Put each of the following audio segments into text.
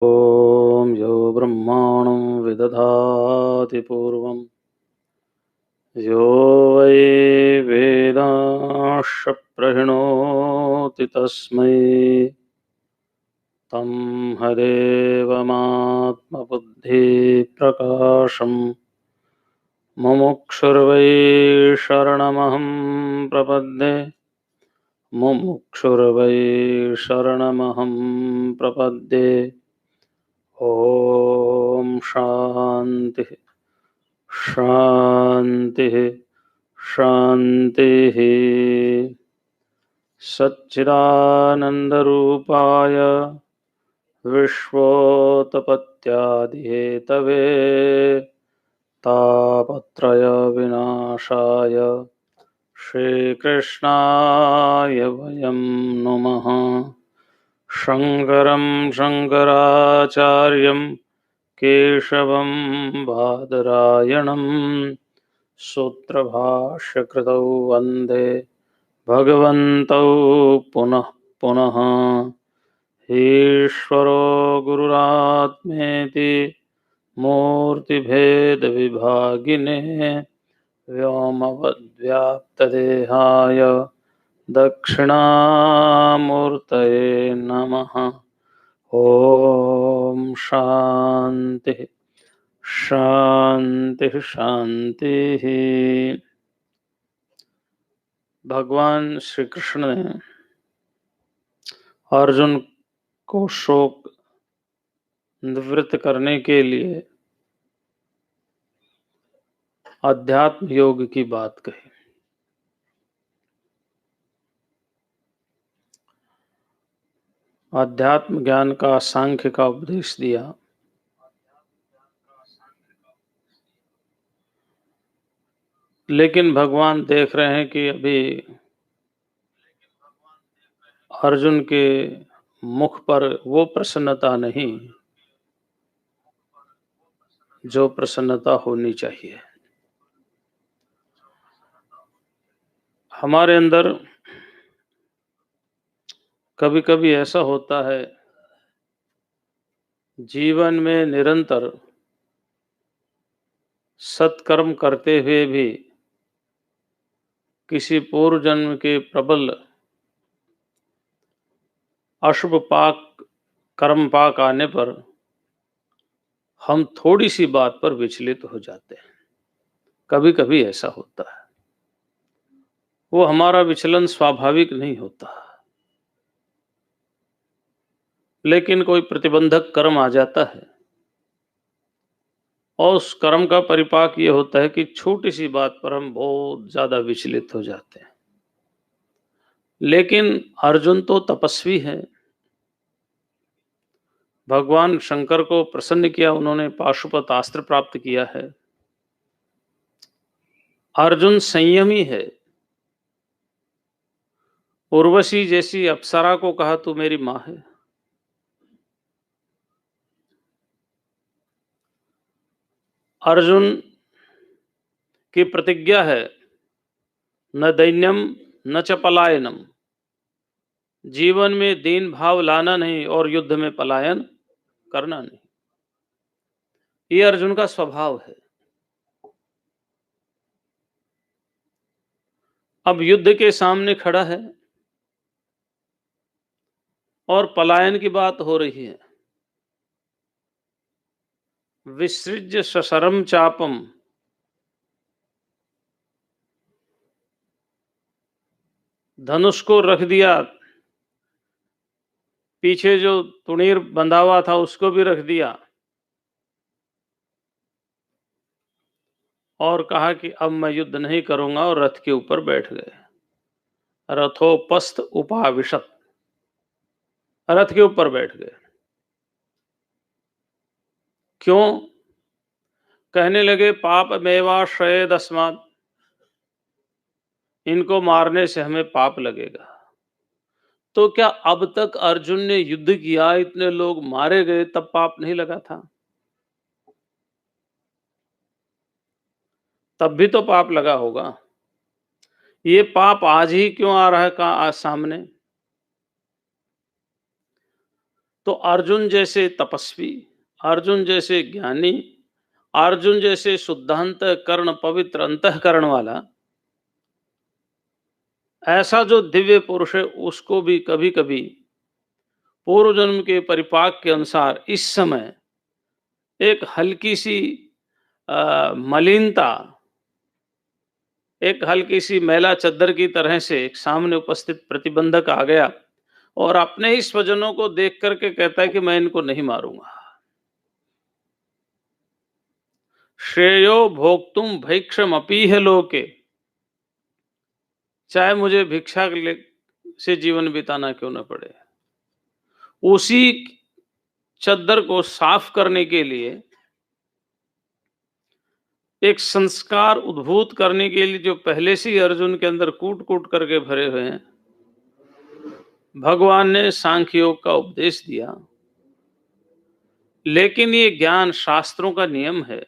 ॐ यो ब्रह्माणं विदधाति पूर्वं यो वै वेदांश्च प्रहिणोति तस्मै तं हदेवमात्मबुद्धिप्रकाशं मुमुक्षुर्वै शरणमहं प्रपद्ये मुमुक्षुर्वै शरणमहं प्रपद्ये। ॐ शान्तिः शान्तिः शान्तिः। सच्चिदानन्दरूपाय विश्वोत्पत्त्यादिहेतवे तापत्रयविनाशाय श्रीकृष्णाय वयं नुमः। शङ्करं शङ्कराचार्यं केशवं बादरायणं सूत्रभाष्यकृतौ वन्दे भगवन्तौ पुनः पुनः। ईश्वरो गुरुरात्मेति मूर्तिभेदविभागिने व्योमवद्व्याप्तदेहाय दक्षिणामूर्तये नमः। ॐ शान्तिः शान्तिः शान्तिः। भगवान श्री कृष्ण ने अर्जुन को शोक निवृत्त करने के लिए अध्यात्म योग की बात कही। अध्यात्म ज्ञान का सांख्य का उपदेश दिया। लेकिन भगवान देख रहे हैं कि अभी अर्जुन के मुख पर वो प्रसन्नता नहीं जो प्रसन्नता होनी चाहिए। हमारे अंदर कभी कभी ऐसा होता है, जीवन में निरंतर सत्कर्म करते हुए भी किसी पूर्व जन्म के प्रबल अशुभ पाक कर्म पाक आने पर हम थोड़ी सी बात पर विचलित हो जाते हैं। कभी कभी ऐसा होता है। वो हमारा विचलन स्वाभाविक नहीं होता, लेकिन कोई प्रतिबंधक कर्म आ जाता है और उस कर्म का परिपाक ये होता है कि छोटी सी बात पर हम बहुत ज्यादा विचलित हो जाते हैं। लेकिन अर्जुन तो तपस्वी है। भगवान शंकर को प्रसन्न किया, उन्होंने पाशुपत अस्त्र प्राप्त किया है। अर्जुन संयमी है। उर्वशी जैसी अप्सरा को कहा तू मेरी मां है। अर्जुन की प्रतिज्ञा है, न दैन्यम न च पलायनम। जीवन में दीन भाव लाना नहीं और युद्ध में पलायन करना नहीं। ये अर्जुन का स्वभाव है। अब युद्ध के सामने खड़ा है और पलायन की बात हो रही है। विसृज्य सशरम चापम, धनुष को रख दिया, पीछे जो तुणीर बंधा हुआ था उसको भी रख दिया और कहा कि अब मैं युद्ध नहीं करूंगा, और रथ के ऊपर बैठ गए। रथोपस्थ उपाविशत, रथ के ऊपर बैठ गए। क्यों? कहने लगे पाप मेवाश्रयेद अस्मात्, इनको मारने से हमें पाप लगेगा। तो क्या अब तक अर्जुन ने युद्ध किया, इतने लोग मारे गए, तब पाप नहीं लगा था? तब भी तो पाप लगा होगा। ये पाप आज ही क्यों आ रहा है आज सामने? तो अर्जुन जैसे तपस्वी, अर्जुन जैसे ज्ञानी, अर्जुन जैसे शुद्धांत कर्ण पवित्र अंतःकरण वाला ऐसा जो दिव्य पुरुष है, उसको भी कभी-कभी पूर्व जन्म के परिपाक के अनुसार इस समय एक हल्की सी मलिनता, एक हल्की सी मैला चद्दर की तरह से एक सामने उपस्थित प्रतिबंधक आ गया और अपने ही स्वजनों को देख करके कहता है कि मैं इनको नहीं मारूंगा। श्रेयो भोक्तुम भैक्षम अपीह लोके, चाहे मुझे भिक्षा से जीवन बिताना क्यों न पड़े। उसी चद्दर को साफ करने के लिए, एक संस्कार उद्भूत करने के लिए जो पहले से ही अर्जुन के अंदर कूट कूट करके भरे हुए हैं, भगवान ने सांख्य योग का उपदेश दिया। लेकिन ये ज्ञान शास्त्रों का नियम है,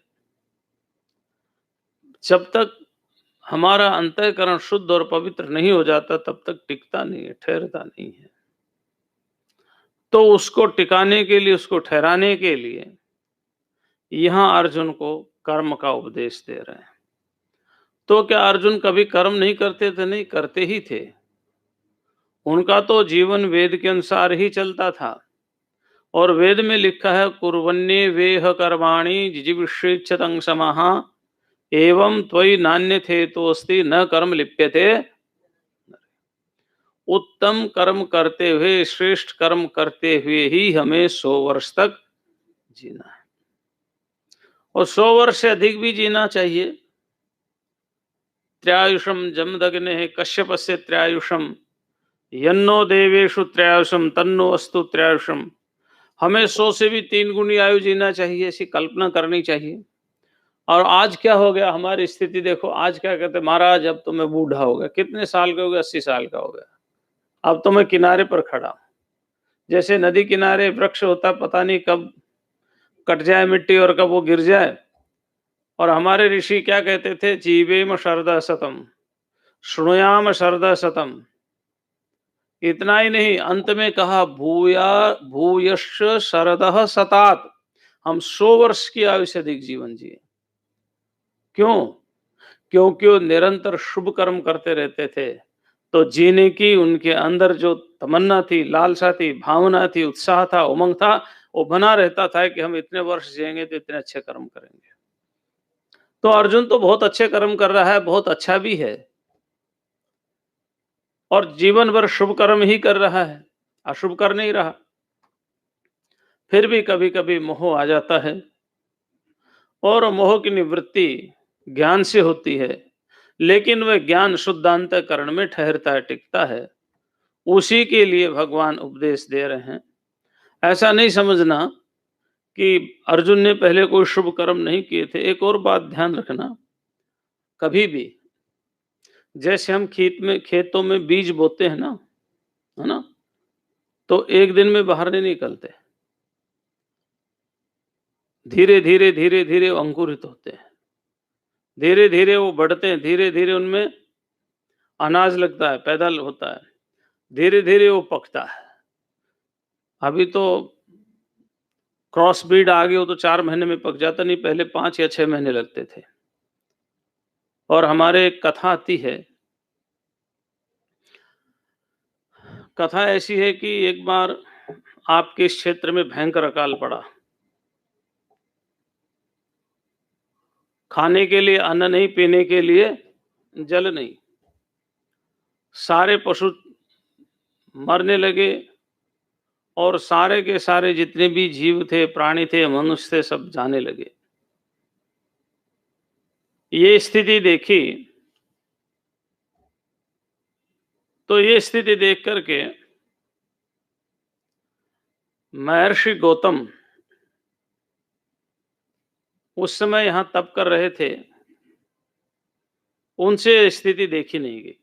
जब तक हमारा अंतःकरण शुद्ध और पवित्र नहीं हो जाता तब तक टिकता नहीं है, ठहरता नहीं है। तो उसको टिकाने के लिए, उसको ठहराने के लिए यहां अर्जुन को कर्म का उपदेश दे रहे हैं। तो क्या अर्जुन कभी कर्म नहीं करते थे? नहीं, करते ही थे। उनका तो जीवन वेद के अनुसार ही चलता था और वेद में लिखा है कुर्वन्ये वेह कर्माणि जिजीविषेच्छतं समः एवं त्वयि नान्यथे तोस्ति न कर्म लिप्यते। उत्तम कर्म करते हुए, श्रेष्ठ कर्म करते हुए ही हमें 100 वर्ष तक जीना है और 100 वर्ष से अधिक भी जीना चाहिए। त्रयायुषम जमदग्ने कश्यपस्य त्रयायुषम यन्नो देवेषु त्रयायुषम तन्नो अस्तु त्रयायुषम। हमें 100 से भी 3 गुनी आयु जीना चाहिए, ऐसी कल्पना करनी चाहिए। और आज क्या हो गया, हमारी स्थिति देखो। आज क्या कहते हैं, महाराज अब तो मैं बूढ़ा हो गया। कितने साल का हो गया? 80 साल का हो गया। अब तो मैं किनारे पर खड़ा, जैसे नदी किनारे वृक्ष होता, पता नहीं कब कट जाए मिट्टी और कब वो गिर जाए। और हमारे ऋषि क्या कहते थे? जीवेम शरद शतम शृणुयाम शरद शतम। इतना ही नहीं, अंत में कहा भूया भूयश्च शरदः शतात। हम 100 वर्ष की आयु से अधिक जीवन जिए। क्यों? क्योंकि वो निरंतर शुभ कर्म करते रहते थे। तो जीने की उनके अंदर जो तमन्ना थी, लालसा थी, भावना थी, उत्साह था, उमंग था, वो बना रहता था कि हम इतने वर्ष जिएंगे तो इतने अच्छे कर्म करेंगे। तो अर्जुन तो बहुत अच्छे कर्म कर रहा है, बहुत अच्छा भी है और जीवन भर शुभ कर्म ही कर रहा है, अशुभ कर नहीं रहा। फिर भी कभी कभी मोह आ जाता है और मोह की निवृत्ति ज्ञान से होती है, लेकिन वह ज्ञान शुद्धांतःकरण में ठहरता है, टिकता है। उसी के लिए भगवान उपदेश दे रहे हैं। ऐसा नहीं समझना कि अर्जुन ने पहले कोई शुभ कर्म नहीं किए थे। एक और बात ध्यान रखना, कभी भी जैसे हम खेतों में बीज बोते हैं ना, है ना, तो एक दिन में बाहर नहीं निकलते, धीरे धीरे धीरे धीरे वो अंकुरित होते हैं, धीरे धीरे वो बढ़ते हैं, धीरे धीरे उनमें अनाज लगता है, पैदा होता है, धीरे धीरे वो पकता है। अभी तो क्रॉस ब्रीड आ गई हो तो 4 महीने में पक जाता, नहीं पहले 5 या 6 महीने लगते थे। और हमारे एक कथा आती है, कथा ऐसी है कि एक बार आपके इस क्षेत्र में भयंकर अकाल पड़ा। खाने के लिए अन्न नहीं, पीने के लिए जल नहीं, सारे पशु मरने लगे और सारे के सारे जितने भी जीव थे, प्राणी थे, मनुष्य थे, सब जाने लगे। ये स्थिति देखी तो ये स्थिति देख करके महर्षि गौतम उस समय यहां तप कर रहे थे, उनसे स्थिति देखी नहीं गई।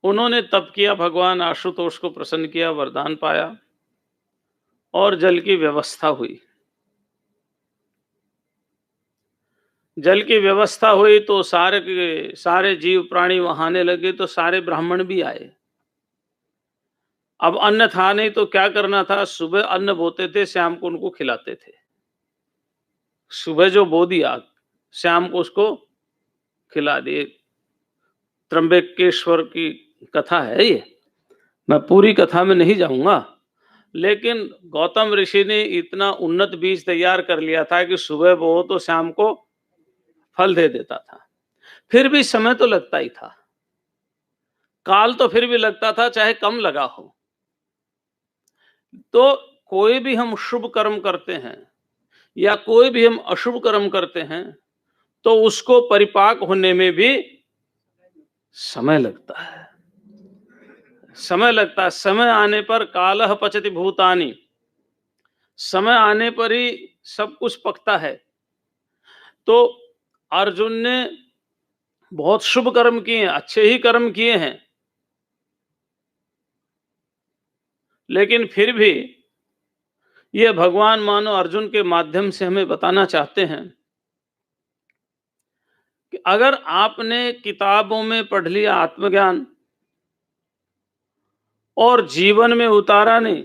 उन्होंने तप किया, भगवान आशुतोष को प्रसन्न किया, वरदान पाया और जल की व्यवस्था हुई। जल की व्यवस्था हुई तो सारे के सारे जीव प्राणी वहां आने लगे, तो सारे ब्राह्मण भी आए। अब अन्न था नहीं तो क्या करना था, सुबह अन्न बोते थे, शाम को उनको खिलाते थे। सुबह जो बो दिया, शाम को उसको खिला दिए। त्र्यंबकेश्वर की कथा है ये, मैं पूरी कथा में नहीं जाऊंगा, लेकिन गौतम ऋषि ने इतना उन्नत बीज तैयार कर लिया था कि सुबह बो तो शाम को फल दे देता था। फिर भी समय तो लगता ही था, काल तो फिर भी लगता था, चाहे कम लगा हो। तो कोई भी हम शुभ कर्म करते हैं या कोई भी हम अशुभ कर्म करते हैं तो उसको परिपाक होने में भी समय लगता है। समय लगता है। समय आने पर कालः पचति भूतानि, समय आने पर ही सब कुछ पकता है। तो अर्जुन ने बहुत शुभ कर्म किए हैं, अच्छे ही कर्म किए हैं, लेकिन फिर भी ये भगवान मानो अर्जुन के माध्यम से हमें बताना चाहते हैं कि अगर आपने किताबों में पढ़ लिया आत्मज्ञान और जीवन में उतारा नहीं,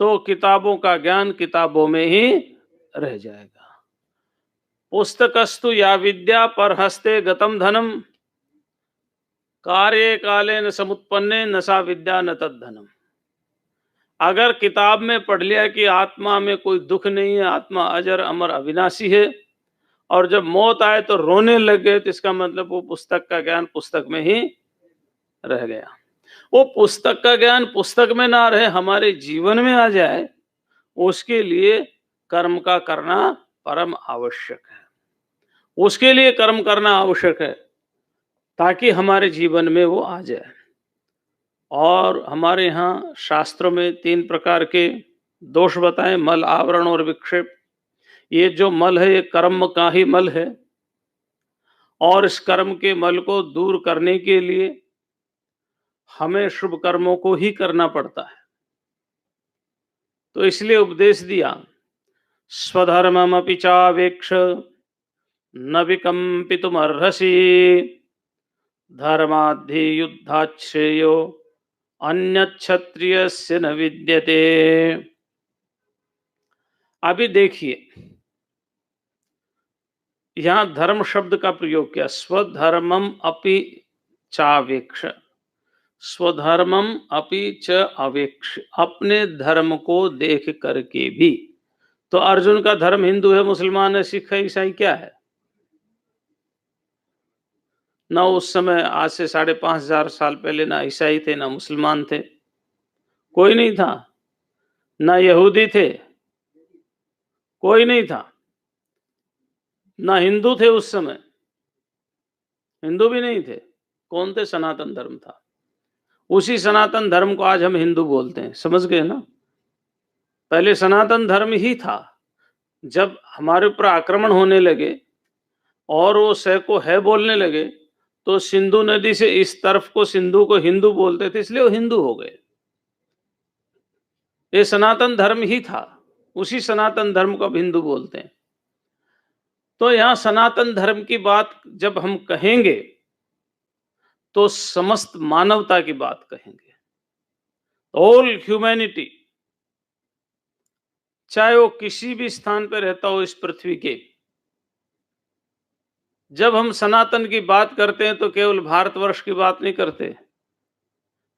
तो किताबों का ज्ञान किताबों में ही रह जाएगा। पुस्तकस्तु या विद्या पर हस्ते गतम धनम, कार्य काले न समुत्पन्ने न सा विद्या न तद धनम। अगर किताब में पढ़ लिया कि आत्मा में कोई दुख नहीं है, आत्मा अजर अमर अविनाशी है, और जब मौत आए तो रोने लग गए, तो इसका मतलब वो पुस्तक का ज्ञान पुस्तक में ही रह गया। वो पुस्तक का ज्ञान पुस्तक में ना रहे, हमारे जीवन में आ जाए, उसके लिए कर्म का करना परम आवश्यक है। उसके लिए कर्म करना आवश्यक है ताकि हमारे जीवन में वो आ जाए। और हमारे यहाँ शास्त्रों में 3 प्रकार के दोष बताएं, मल, आवरण और विक्षेप। ये जो मल है ये कर्म का ही मल है, और इस कर्म के मल को दूर करने के लिए हमें शुभ कर्मों को ही करना पड़ता है। तो इसलिए उपदेश दिया, स्वधर्ममपि चावेक्ष न विकम्पितुमर्हसि, धर्माद्धि युद्धात् श्रेयो अन्यक्षत्रियस्य न विद्यते। अभी देखिए, यहां धर्म शब्द का प्रयोग किया, स्वधर्मम अपि चावेक्ष, स्वधर्मम अपि च अवेक्ष, अपने धर्म को देख करके भी। तो अर्जुन का धर्म हिंदू है, मुसलमान है, सिख है, ईसाई, क्या है? ना उस समय, आज से 5,500 साल पहले, ना ईसाई थे ना मुसलमान थे, कोई नहीं था। ना यहूदी थे, कोई नहीं था। ना हिंदू थे उस समय, हिंदू भी नहीं थे। कौन थे? सनातन धर्म था। उसी सनातन धर्म को आज हम हिंदू बोलते हैं, समझ गए ना? पहले सनातन धर्म ही था। जब हमारे ऊपर आक्रमण होने लगे और वो सह को है बोलने लगे, तो सिंधु नदी से इस तरफ को सिंधु को हिंदू बोलते थे, इसलिए वो हिंदू हो गए। ये सनातन धर्म ही था, उसी सनातन धर्म को अब हिंदू बोलते हैं। तो यहां सनातन धर्म की बात जब हम कहेंगे तो समस्त मानवता की बात कहेंगे, ऑल ह्यूमैनिटी, चाहे वो किसी भी स्थान पर रहता हो इस पृथ्वी के। जब हम सनातन की बात करते हैं तो केवल भारतवर्ष की बात नहीं करते,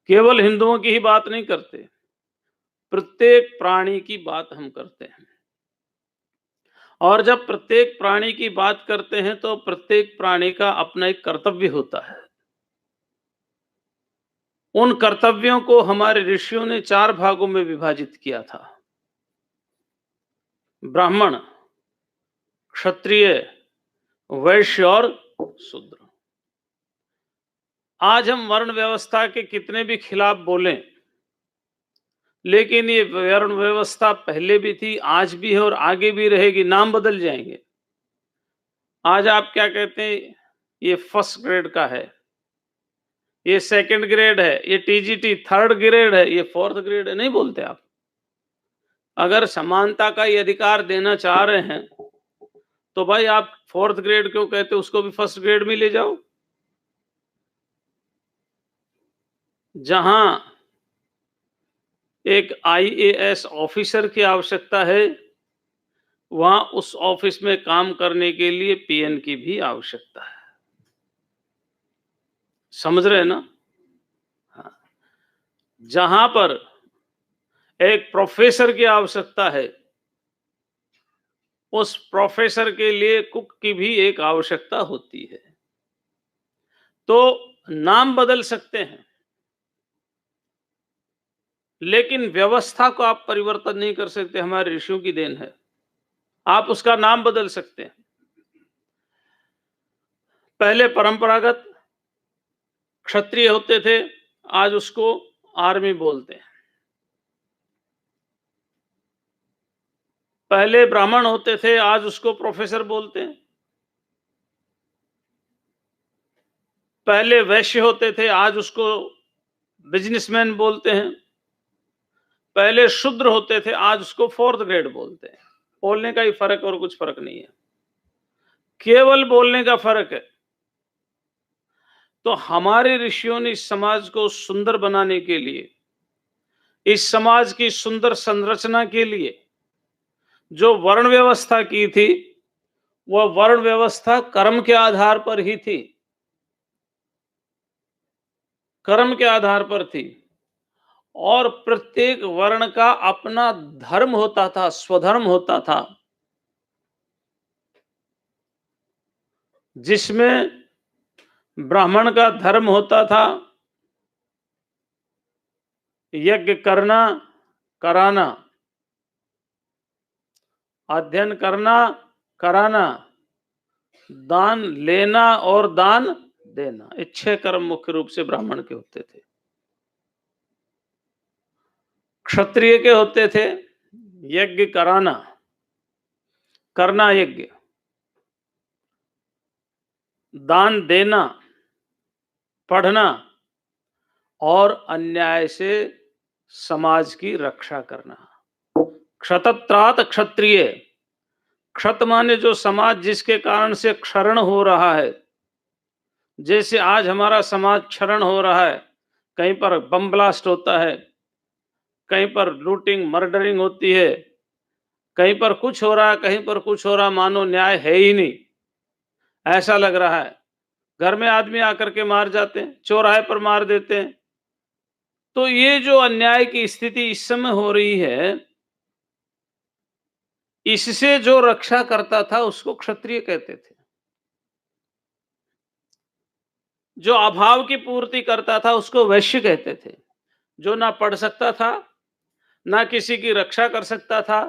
केवल हिंदुओं की ही बात नहीं करते, प्रत्येक प्राणी की बात हम करते हैं। और जब प्रत्येक प्राणी की बात करते हैं तो प्रत्येक प्राणी का अपना एक कर्तव्य होता है। उन कर्तव्यों को हमारे ऋषियों ने 4 भागों में विभाजित किया था, ब्राह्मण, क्षत्रिय, वैश्य और शूद्र। आज हम वर्ण व्यवस्था के कितने भी खिलाफ बोलें, लेकिन ये वर्ण व्यवस्था पहले भी थी, आज भी है और आगे भी रहेगी, नाम बदल जाएंगे। आज आप क्या कहते हैं? ये फर्स्ट ग्रेड का है, ये सेकंड ग्रेड है, ये टीजीटी थर्ड ग्रेड है, ये फोर्थ ग्रेड है, नहीं बोलते आप। अगर समानता का ये अधिकार देना चाह रहे हैं तो भाई आप फोर्थ ग्रेड क्यों कहते, उसको भी फर्स्ट ग्रेड में ले जाओ। जहां एक आईएएस ऑफिसर की आवश्यकता है, वहां उस ऑफिस में काम करने के लिए पीएन की भी आवश्यकता है। समझ रहे हैं ना? हाँ। जहां पर एक प्रोफेसर की आवश्यकता है, उस प्रोफेसर के लिए कुक की भी एक आवश्यकता होती है। तो नाम बदल सकते हैं, लेकिन व्यवस्था को आप परिवर्तन नहीं कर सकते। हमारे ऋषियों की देन है। आप उसका नाम बदल सकते हैं। पहले परंपरागत क्षत्रिय होते थे, आज उसको आर्मी बोलते हैं। पहले ब्राह्मण होते थे, आज उसको प्रोफेसर बोलते हैं। पहले वैश्य होते थे, आज उसको बिजनेसमैन बोलते हैं। पहले शूद्र होते थे, आज उसको फोर्थ ग्रेड बोलते हैं। बोलने का ही फर्क, और कुछ फर्क नहीं है, केवल बोलने का फर्क है। तो हमारे ऋषियों ने इस समाज को सुंदर बनाने के लिए, इस समाज की सुंदर संरचना के लिए जो वर्ण व्यवस्था की थी, वह वर्ण व्यवस्था कर्म के आधार पर ही थी। कर्म के आधार पर थी, और प्रत्येक वर्ण का अपना धर्म होता था, स्वधर्म होता था, जिसमें ब्राह्मण का धर्म होता था यज्ञ करना, कराना, अध्ययन करना, कराना, दान लेना और दान देना। ये 6 कर्म मुख्य रूप से ब्राह्मण के होते थे। क्षत्रिय के होते थे यज्ञ कराना, करना यज्ञ, दान देना, पढ़ना, और अन्याय से समाज की रक्षा करना। क्षतत्रात क्षत्रिय। क्षत माने जो समाज जिसके कारण से क्षरण हो रहा है। जैसे आज हमारा समाज क्षरण हो रहा है, कहीं पर बम ब्लास्ट होता है, कहीं पर लूटिंग मर्डरिंग होती है, कहीं पर कुछ हो रहा है, कहीं पर कुछ हो रहा, मानो न्याय है ही नहीं, ऐसा लग रहा है। घर में आदमी आकर के मार जाते हैं, चौराहे पर मार देते हैं। तो ये जो अन्याय की स्थिति इस समय हो रही है, इससे जो रक्षा करता था उसको क्षत्रिय कहते थे। जो अभाव की पूर्ति करता था उसको वैश्य कहते थे। जो ना पढ़ सकता था, ना किसी की रक्षा कर सकता था,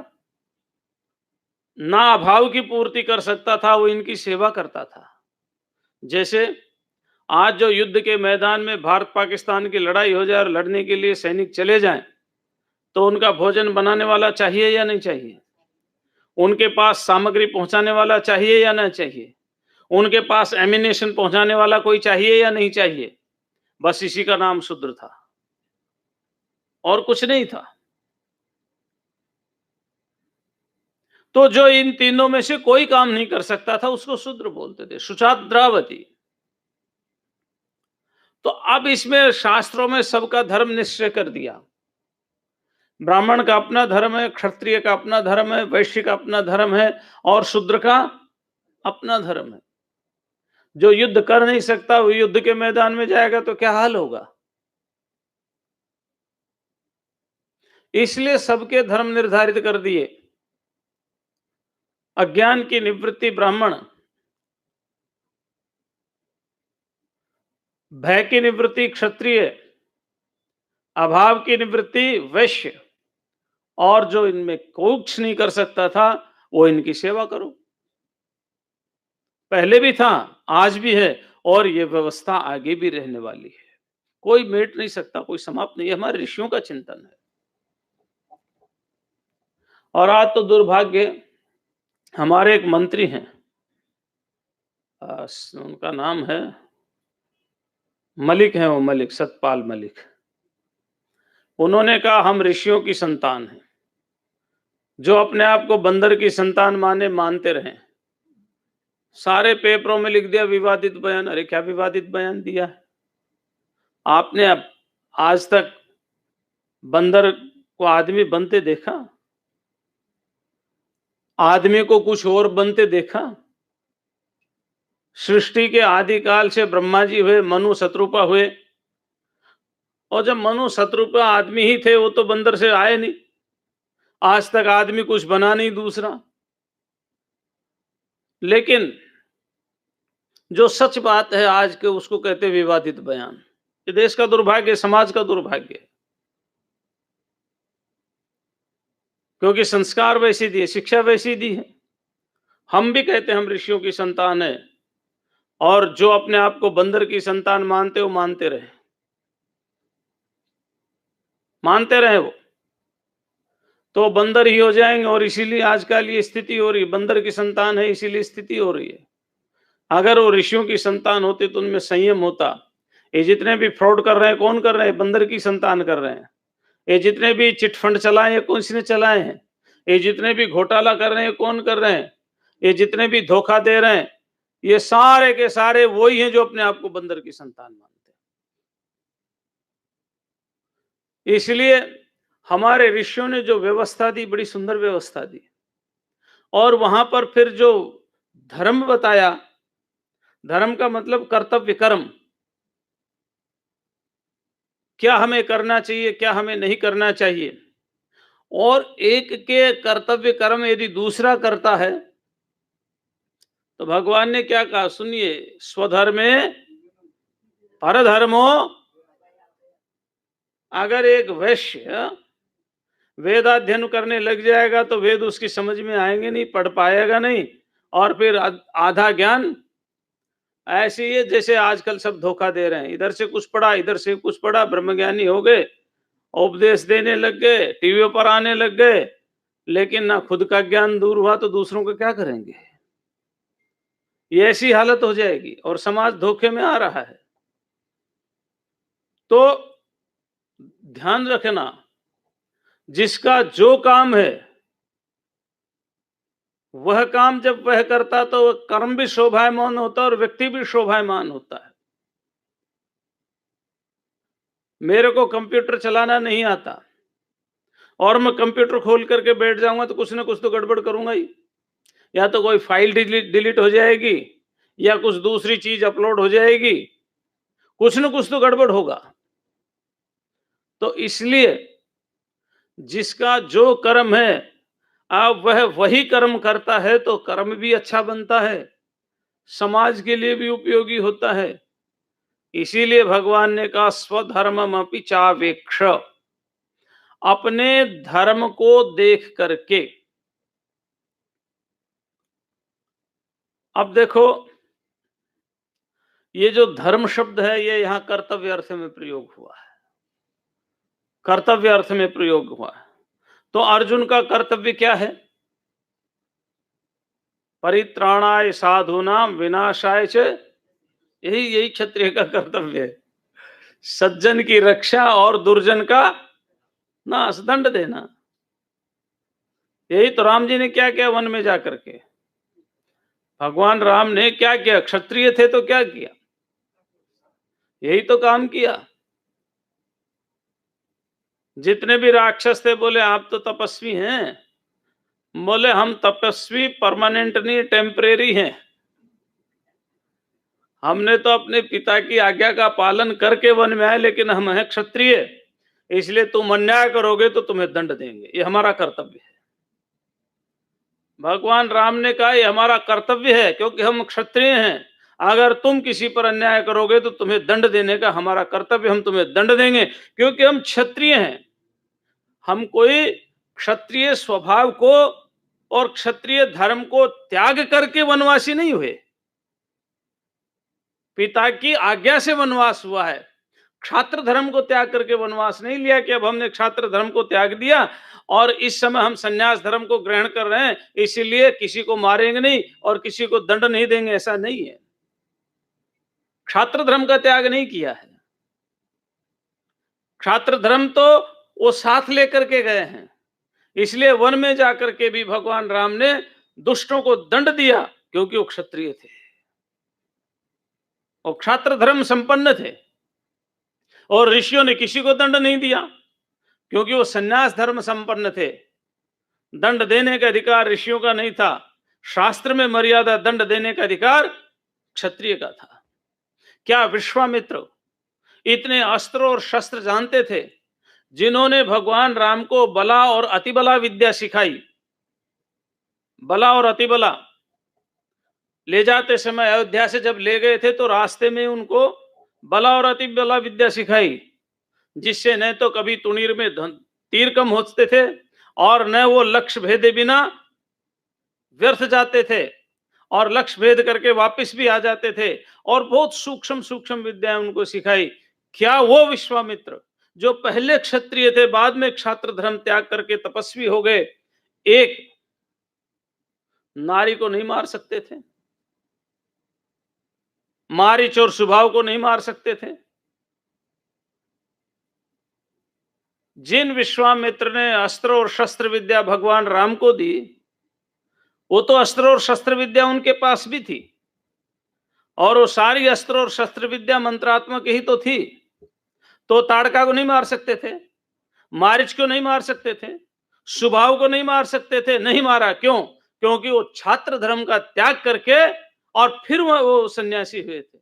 ना अभाव की पूर्ति कर सकता था, वो इनकी सेवा करता था। जैसे आज जो युद्ध के मैदान में भारत पाकिस्तान की लड़ाई हो जाए और लड़ने के लिए सैनिक चले जाएं, तो उनका भोजन बनाने वाला चाहिए या नहीं चाहिए? उनके पास सामग्री पहुंचाने वाला चाहिए या नहीं चाहिए? उनके पास एमिनेशन पहुंचाने वाला कोई चाहिए या नहीं चाहिए? बस इसी का नाम शूद्र था, और कुछ नहीं था। तो जो इन तीनों में से कोई काम नहीं कर सकता था, उसको शूद्र बोलते थे। शुचाद्रावती। तो अब इसमें शास्त्रों में सबका धर्म निश्चय कर दिया। ब्राह्मण का अपना धर्म है, क्षत्रिय का अपना धर्म है, वैश्य का अपना धर्म है, और शूद्र का अपना धर्म है। जो युद्ध कर नहीं सकता वो युद्ध के मैदान में जाएगा तो क्या हाल होगा? इसलिए सबके धर्म निर्धारित कर दिए। अज्ञान की निवृत्ति ब्राह्मण, भय की निवृत्ति क्षत्रिय, अभाव की निवृत्ति वैश्य, और जो इनमें कुछ नहीं कर सकता था वो इनकी सेवा करो। पहले भी था, आज भी है, और ये व्यवस्था आगे भी रहने वाली है। कोई मेट नहीं सकता, कोई समाप्त नहीं है। हमारे ऋषियों का चिंतन है। और आज तो दुर्भाग्य, हमारे एक मंत्री हैं, उनका नाम है मलिक, है वो मलिक, सतपाल मलिक। उन्होंने कहा हम ऋषियों की संतान हैं। जो अपने आप को बंदर की संतान मानते रहे। सारे पेपरों में लिख दिया विवादित बयान। अरे क्या विवादित बयान दिया है आपने? अब आज तक बंदर को आदमी बनते देखा? आदमी को कुछ और बनते देखा? सृष्टि के आदिकाल से ब्रह्मा जी हुए, मनु शत्रुपा हुए, और जब मनु शत्रुपा आदमी ही थे, वो तो बंदर से आए नहीं। आज तक आदमी कुछ बना नहीं दूसरा। लेकिन जो सच बात है आज के, उसको कहते विवादित बयान। ये देश का दुर्भाग्य, समाज का दुर्भाग्य, क्योंकि संस्कार वैसे दिए, शिक्षा वैसी दी है। हम भी कहते हैं हम ऋषियों की संतान है, और जो अपने आप को बंदर की संतान मानते हो, मानते रहे, मानते रहे, वो तो बंदर ही हो जाएंगे। और इसीलिए आजकल ये स्थिति हो रही है, बंदर की संतान है इसीलिए स्थिति हो रही है। अगर वो ऋषियों की संतान होते तो उनमें संयम होता। ये जितने भी फ्रॉड कर रहे हैं, कौन कर रहे हैं? बंदर की संतान कर रहे हैं। ये जितने भी चिटफंड चलाए हैं, कौन सी ने चलाए हैं? ये जितने भी घोटाला कर रहे हैं, कौन कर रहे हैं? ये जितने भी धोखा दे रहे हैं, ये सारे के सारे वही हैं जो अपने आप को बंदर की संतान मानते हैं। इसलिए हमारे ऋषियों ने जो व्यवस्था दी, बड़ी सुंदर व्यवस्था दी। और वहां पर फिर जो धर्म बताया, धर्म का मतलब कर्तव्य कर्म, क्या हमें करना चाहिए, क्या हमें नहीं करना चाहिए। और एक के कर्तव्य कर्म यदि दूसरा करता है, तो भगवान ने क्या कहा सुनिए, स्वधर्मे परधर्मो। अगर एक वैश्य वेदाध्ययन करने लग जाएगा तो वेद उसकी समझ में आएंगे नहीं, पढ़ पाएगा नहीं, और फिर आधा ज्ञान ऐसे ही है जैसे आजकल सब धोखा दे रहे हैं। इधर से कुछ पढ़ा, इधर से कुछ पढ़ा, ब्रह्मज्ञानी हो गए, उपदेश देने लग गए, टीवी पर आने लग गए, लेकिन ना खुद का ज्ञान दूर हुआ तो दूसरों को क्या करेंगे? ये ऐसी हालत हो जाएगी और समाज धोखे में आ रहा है। तो ध्यान रखना, जिसका जो काम है वह काम जब वह करता तो वह कर्म भी शोभायमान होता है और व्यक्ति भी शोभायमान होता है। मेरे को कंप्यूटर चलाना नहीं आता और मैं कंप्यूटर खोल करके बैठ जाऊंगा तो कुछ ना कुछ तो गड़बड़ करूंगा ही। या तो कोई फाइल डिलीट हो जाएगी, या कुछ दूसरी चीज अपलोड हो जाएगी, कुछ ना कुछ तो गड़बड़ होगा। तो इसलिए जिसका जो कर्म है, अब वह वही कर्म करता है तो कर्म भी अच्छा बनता है, समाज के लिए भी उपयोगी होता है। इसीलिए भगवान ने कहा स्वधर्ममपि चावेक्ष, अपने धर्म को देख करके। अब देखो, ये जो धर्म शब्द है ये यहां कर्तव्य अर्थ में प्रयोग हुआ है, कर्तव्य अर्थ में प्रयोग हुआ है। तो अर्जुन का कर्तव्य क्या है? परित्राणाय साधूनाम विनाशाय च, यही क्षत्रिय का कर्तव्य है। सज्जन की रक्षा और दुर्जन का नाश, दंड देना। यही तो राम जी ने क्या किया वन में जाकर के। भगवान राम ने क्या किया? क्षत्रिय थे तो क्या किया? यही तो काम किया। जितने भी राक्षस थे बोले आप तो तपस्वी हैं, बोले हम तपस्वी परमानेंट नहीं, टेम्परेरी हैं। हमने तो अपने पिता की आज्ञा का पालन करके वन में आए, लेकिन हम हैं क्षत्रिय, इसलिए तुम अन्याय करोगे तो तुम्हें दंड देंगे, ये हमारा कर्तव्य है। भगवान राम ने कहा ये हमारा कर्तव्य है क्योंकि हम क्षत्रिय हैं, अगर तुम किसी पर अन्याय करोगे तो तुम्हें दंड देने का हमारा कर्तव्य, हम तुम्हें दंड देंगे क्योंकि हम क्षत्रिय हैं। हम कोई क्षत्रिय स्वभाव को और क्षत्रिय धर्म को त्याग करके वनवासी नहीं हुए, पिता की आज्ञा से वनवास हुआ है। क्षात्र धर्म को त्याग करके वनवास नहीं लिया कि अब हमने क्षात्र धर्म को त्याग दिया और इस समय हम संन्यास धर्म को ग्रहण कर रहे हैं, इसीलिए किसी को मारेंगे नहीं और किसी को दंड नहीं देंगे, ऐसा नहीं है। क्षात्र धर्म का त्याग नहीं किया है। क्षात्र धर्म तो वो साथ लेकर के गए हैं, इसलिए वन में जाकर के भी भगवान राम ने दुष्टों को दंड दिया क्योंकि वो क्षत्रिय थे और क्षात्र धर्म संपन्न थे। और ऋषियों ने किसी को दंड नहीं दिया, क्योंकि वो संन्यास धर्म संपन्न थे। दंड देने का अधिकार ऋषियों का नहीं था। शास्त्र में मर्यादा दंड देने का अधिकार क्षत्रिय का था। क्या विश्वामित्र इतने अस्त्र और शस्त्र जानते थे, जिन्होंने भगवान राम को बला और अतिबला विद्या सिखाई? बला और अतिबला ले जाते समय अयोध्या से जब ले गए थे तो रास्ते में उनको बला और अतिबला विद्या सिखाई, जिससे न तो कभी तुणीर में तीर कम होते थे और न वो लक्ष्य भेदे बिना व्यर्थ जाते थे, और लक्ष्य भेद करके वापस भी आ जाते थे, और बहुत सूक्ष्म सूक्ष्म विद्याएं उनको सिखाई। क्या वो विश्वामित्र जो पहले क्षत्रिय थे, बाद में क्षात्र धर्म त्याग करके तपस्वी हो गए, एक नारी को नहीं मार सकते थे? मारीच और सुभाव को नहीं मार सकते थे? जिन विश्वामित्र ने अस्त्र और शस्त्र विद्या भगवान राम को दी, वो तो अस्त्र और शस्त्र विद्या उनके पास भी थी, और वो सारी अस्त्र और शस्त्र विद्या मंत्रात्मक ही तो थी। तो ताड़का को नहीं मार सकते थे, मारिच को नहीं मार सकते थे, सुभाव को नहीं मार सकते थे? नहीं मारा। क्यों? क्योंकि वो छात्र धर्म का त्याग करके और फिर वो सन्यासी हुए थे।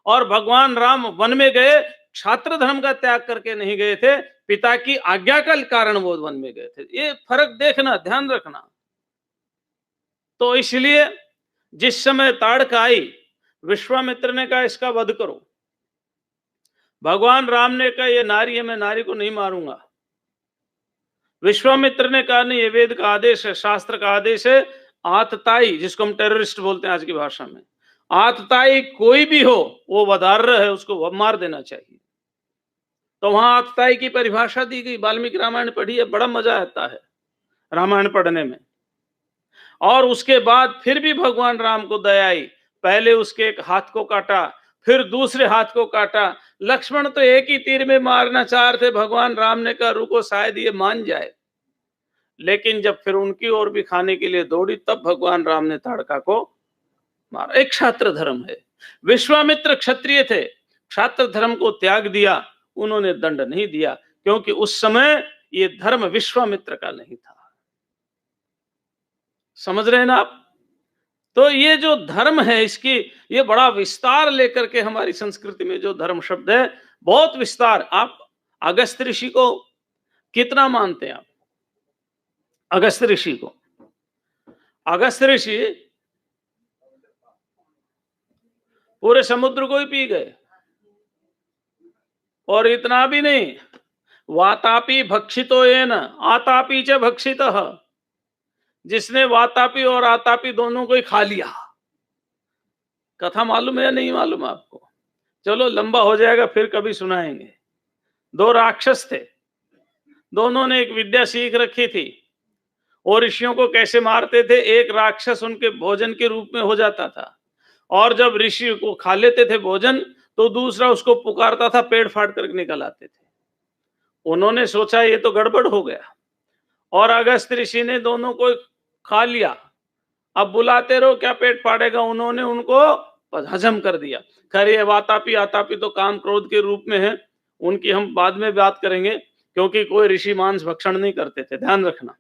और भगवान राम वन में गए, छात्र धर्म का त्याग करके नहीं गए थे, पिता की आज्ञा का कारण वो वन में गए थे। ये फर्क देखना, ध्यान रखना। तो इसलिए जिस समय ताड़का आई, विश्वामित्र ने कहा इसका वध करो। भगवान राम ने कहा ये नारी है, मैं नारी को नहीं मारूंगा। विश्वामित्र ने कहा नहीं, ये वेद का आदेश है, शास्त्र का आदेश है। आतताई, जिसको हम टेररिस्ट बोलते हैं आज की भाषा में, आतताई कोई भी हो वो वधार्य है, उसको मार देना चाहिए। तो वहां आतताई की परिभाषा दी गई। वाल्मीकि रामायण पढ़ी है, बड़ा मजा आता है रामायण पढ़ने में। और उसके बाद फिर भी भगवान राम को दया आई। पहले उसके एक हाथ को काटा, फिर दूसरे हाथ को काटा। लक्ष्मण तो एक ही तीर में मारना चाह रहे थे, भगवान राम ने कहा रुको, शायद ये मान जाए। लेकिन जब फिर उनकी ओर भी खाने के लिए दौड़ी, तब भगवान राम ने ताड़का को मारा। एक क्षात्र धर्म है। विश्वामित्र क्षत्रिय थे, क्षात्र धर्म को त्याग दिया, उन्होंने दंड नहीं दिया, क्योंकि उस समय ये धर्म विश्वामित्र का नहीं था। समझ रहे हैं ना आप? तो ये जो धर्म है, इसकी ये बड़ा विस्तार लेकर के हमारी संस्कृति में जो धर्म शब्द है, बहुत विस्तार। आप अगस्त्य ऋषि को कितना मानते हैं? आप अगस्त्य ऋषि को? अगस्त्य ऋषि पूरे समुद्र को ही पी गए। और इतना भी नहीं, वातापी भक्षितो येन आतापी च भक्षितः, जिसने वातापी और आतापी दोनों को ही खा लिया। कथा मालूम है या नहीं मालूम आपको? चलो लंबा हो जाएगा, फिर कभी सुनाएंगे। दो राक्षस थे, दोनों ने एक विद्या सीख रखी थी, और ऋषियों को कैसे मारते थे। एक राक्षस उनके भोजन के रूप में हो जाता था, और जब ऋषि को खा लेते थे भोजन, तो दूसरा उसको पुकारता था, पेड़ फाड़ कर निकल आते थे। उन्होंने सोचा ये तो गड़बड़ हो गया, और अगस्त्य ऋषि ने दोनों को खा लिया। अब बुलाते रहो, क्या पेट फाड़ेगा। उन्होंने उनको हजम कर दिया। खैर ये वातापी आतापी तो काम क्रोध के रूप में है, उनकी हम बाद में बात करेंगे, क्योंकि कोई ऋषि मांस भक्षण नहीं करते थे, ध्यान रखना।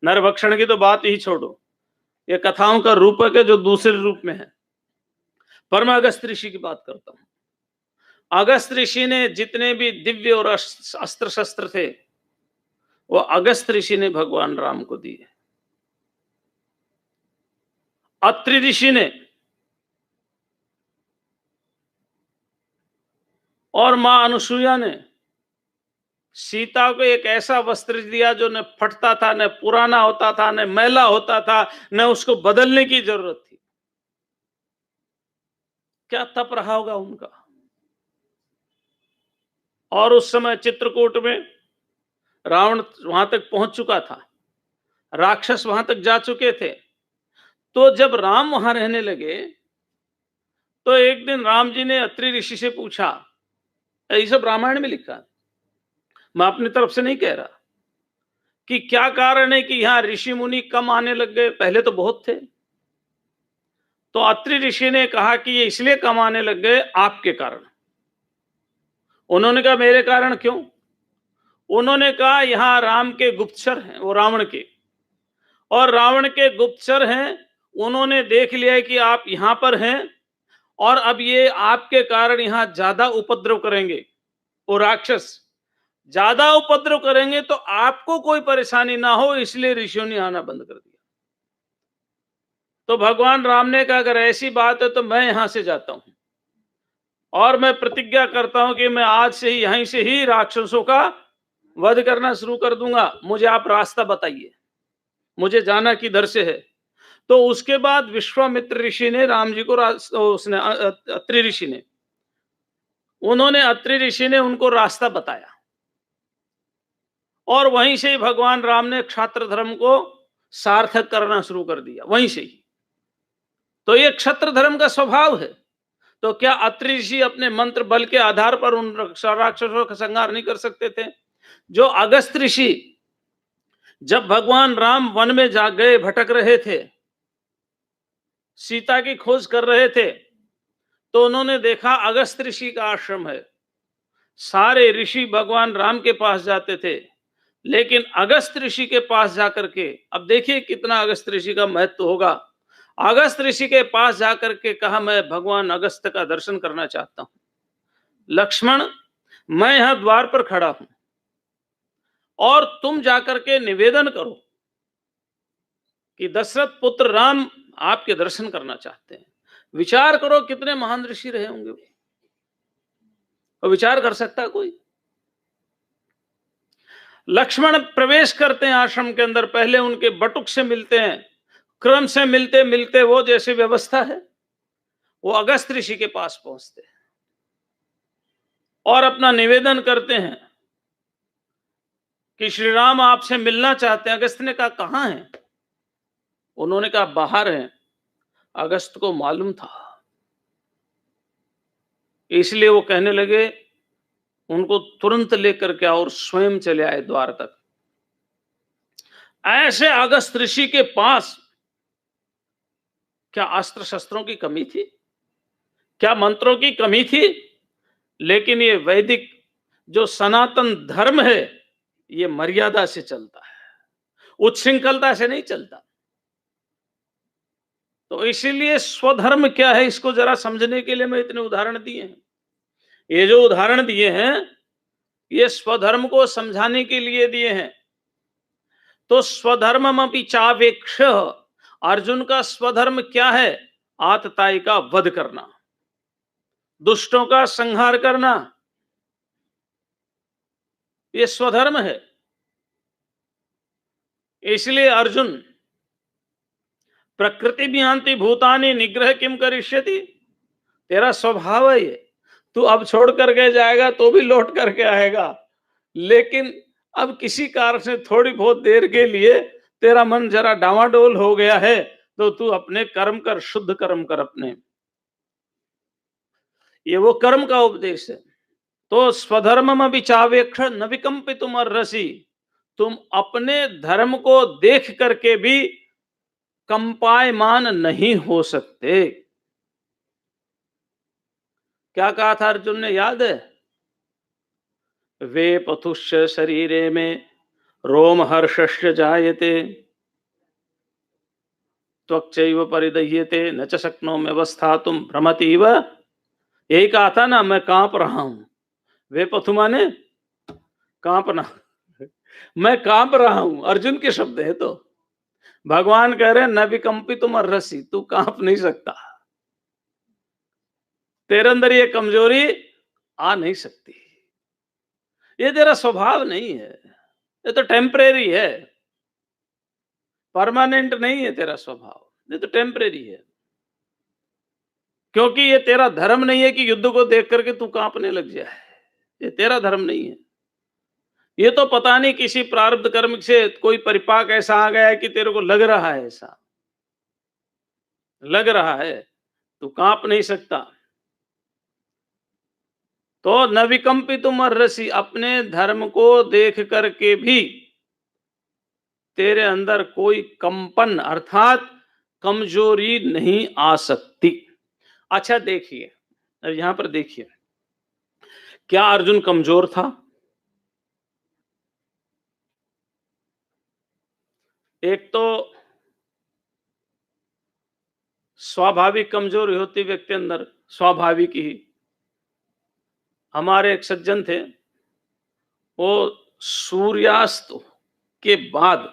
नर भक्षण की तो बात ही छोड़ो, ये कथाओं का रूपक है जो दूसरे रूप में है। पर मैं अगस्त्य ऋषि की बात करता हूं। अगस्त्य ऋषि ने जितने भी दिव्य और अस्त्र शस्त्र थे, वो अगस्त्य ऋषि ने भगवान राम को दिए। अत्रि ऋषि ने और मां अनुसुईया ने सीता को एक ऐसा वस्त्र दिया जो न फटता था, न पुराना होता था, न मैला होता था, न उसको बदलने की जरूरत थी। क्या तप रहा होगा उनका। और उस समय चित्रकूट में रावण वहां तक पहुंच चुका था, राक्षस वहां तक जा चुके थे। तो जब राम वहां रहने लगे, तो एक दिन राम जी ने अत्रि ऋषि से पूछा, ये सब रामायण में लिखा है, मैं अपनी तरफ से नहीं कह रहा, कि क्या कारण है कि यहां ऋषि मुनि कम आने लग गए, पहले तो बहुत थे। तो अत्रि ऋषि ने कहा कि ये इसलिए कम आने लग गए आपके कारण। उन्होंने कहा मेरे कारण क्यों? उन्होंने कहा यहां राम के गुप्तचर हैं, वो रावण के, और रावण के गुप्तचर हैं, उन्होंने देख लिया है कि आप यहां पर हैं और अब ये आपके कारण यहां ज्यादा उपद्रव करेंगे। वो राक्षस ज्यादा उपद्रव करेंगे तो आपको कोई परेशानी ना हो, इसलिए ऋषियों ने आना बंद कर दिया। तो भगवान राम ने कहा अगर ऐसी बात है तो मैं यहां से जाता हूं और मैं प्रतिज्ञा करता हूं कि मैं आज से ही यहीं से ही राक्षसों का वध करना शुरू कर दूंगा। मुझे आप रास्ता बताइए, मुझे जाना किधर से है। तो उसके बाद विश्वामित्र ऋषि ने राम जी को उसने अत्रि ऋषि ने अत्रि ऋषि ने उनको रास्ता बताया और वहीं से ही भगवान राम ने क्षात्र धर्म को सार्थक करना शुरू कर दिया, वहीं से ही। तो ये क्षत्र धर्म का स्वभाव है। तो क्या अत्रि ऋषि अपने मंत्र बल के आधार पर उन राक्षसों का संहार नहीं कर सकते थे? जो अगस्त ऋषि जब भगवान राम वन में जा गए, भटक रहे थे, सीता की खोज कर रहे थे, तो उन्होंने देखा अगस्त ऋषि का आश्रम है। सारे ऋषि भगवान राम के पास जाते थे, लेकिन अगस्त ऋषि के पास जाकर के, अब देखिए कितना अगस्त ऋषि का महत्व होगा। अगस्त ऋषि के पास जाकर के कहा मैं भगवान अगस्त का दर्शन करना चाहता हूं। लक्ष्मण, मैं यहां द्वार पर खड़ा हूं और तुम जाकर के निवेदन करो कि दशरथ पुत्र राम आपके दर्शन करना चाहते हैं। विचार करो कितने महान ऋषि रहे होंगे वो, और विचार कर सकता कोई? लक्ष्मण प्रवेश करते हैं आश्रम के अंदर, पहले उनके बटुक से मिलते हैं, क्रम से मिलते मिलते वो जैसी व्यवस्था है वो अगस्त ऋषि के पास पहुंचते हैं और अपना निवेदन करते हैं कि श्री राम आपसे मिलना चाहते हैं। अगस्त ने कहा कहां हैं? उन्होंने कहा बाहर हैं। अगस्त को मालूम था, इसलिए वो कहने लगे उनको तुरंत लेकर के और स्वयं चले आए द्वार तक। ऐसे अगस्त ऋषि के पास क्या अस्त्र शस्त्रों की कमी थी? क्या मंत्रों की कमी थी? लेकिन ये वैदिक जो सनातन धर्म है ये मर्यादा से चलता है, उच्छृंखलता से नहीं चलता। तो इसीलिए स्वधर्म क्या है इसको जरा समझने के लिए मैं इतने उदाहरण दिए हैं। ये जो उदाहरण दिए हैं ये स्वधर्म को समझाने के लिए दिए हैं। तो स्वधर्ममपि चावेक्ष, अर्जुन का स्वधर्म क्या है? आतताई का वध करना, दुष्टों का संहार करना, ये स्वधर्म है। इसलिए अर्जुन प्रकृति विहांति भूतानि निग्रह किम करिष्यति, तेरा स्वभाव है ये, तू अब छोड़ करके जाएगा तो भी लौट करके आएगा, लेकिन अब किसी कारण से थोड़ी बहुत देर के लिए तेरा मन जरा डावाडोल हो गया है तो तू अपने कर्म कर, शुद्ध कर्म कर अपने। ये वो कर्म का उपदेश है। तो स्वधर्मम विचावेक्ष न विकंपितुम अर्हसि, तुम अपने धर्म को देख करके भी कंपायमान नहीं हो सकते। क्या कहा था अर्जुन ने, याद है? वे पथुष्य शरीरे में रोम हर्षस्य जायते त्वक्चैव परिदह्यते न च शक्नोमि अवस्थातुम भ्रमतीव। यही कहा था ना, मैं कांप रहा हूं। वे पथु माने कांपना, मैं कांप रहा हूं, अर्जुन के शब्द है। तो भगवान कह रहे हैं न विकंपितुम अर्हसि, तू कांप नहीं सकता, तेरे अंदर ये कमजोरी आ नहीं सकती, ये तेरा स्वभाव नहीं है, ये तो टेम्परेरी है, परमानेंट नहीं है तेरा स्वभाव, ये तो टेम्परेरी है। क्योंकि ये तेरा धर्म नहीं है कि युद्ध को देख करके तू कांपने लग जाए, ये तेरा धर्म नहीं है। ये तो पता नहीं किसी प्रारब्ध कर्म से कोई परिपाक ऐसा आ गया है कि तेरे को लग रहा है, ऐसा लग रहा है, तू कांप नहीं सकता। तो न विकंपितुम अर्हसि, अपने धर्म को देख करके भी तेरे अंदर कोई कंपन अर्थात कमजोरी नहीं आ सकती। अच्छा देखिए, अब यहां पर देखिए क्या अर्जुन कमजोर था? एक तो स्वाभाविक कमजोरी होती व्यक्ति के अंदर, स्वाभाविक ही। हमारे एक सज्जन थे, वो सूर्यास्त के बाद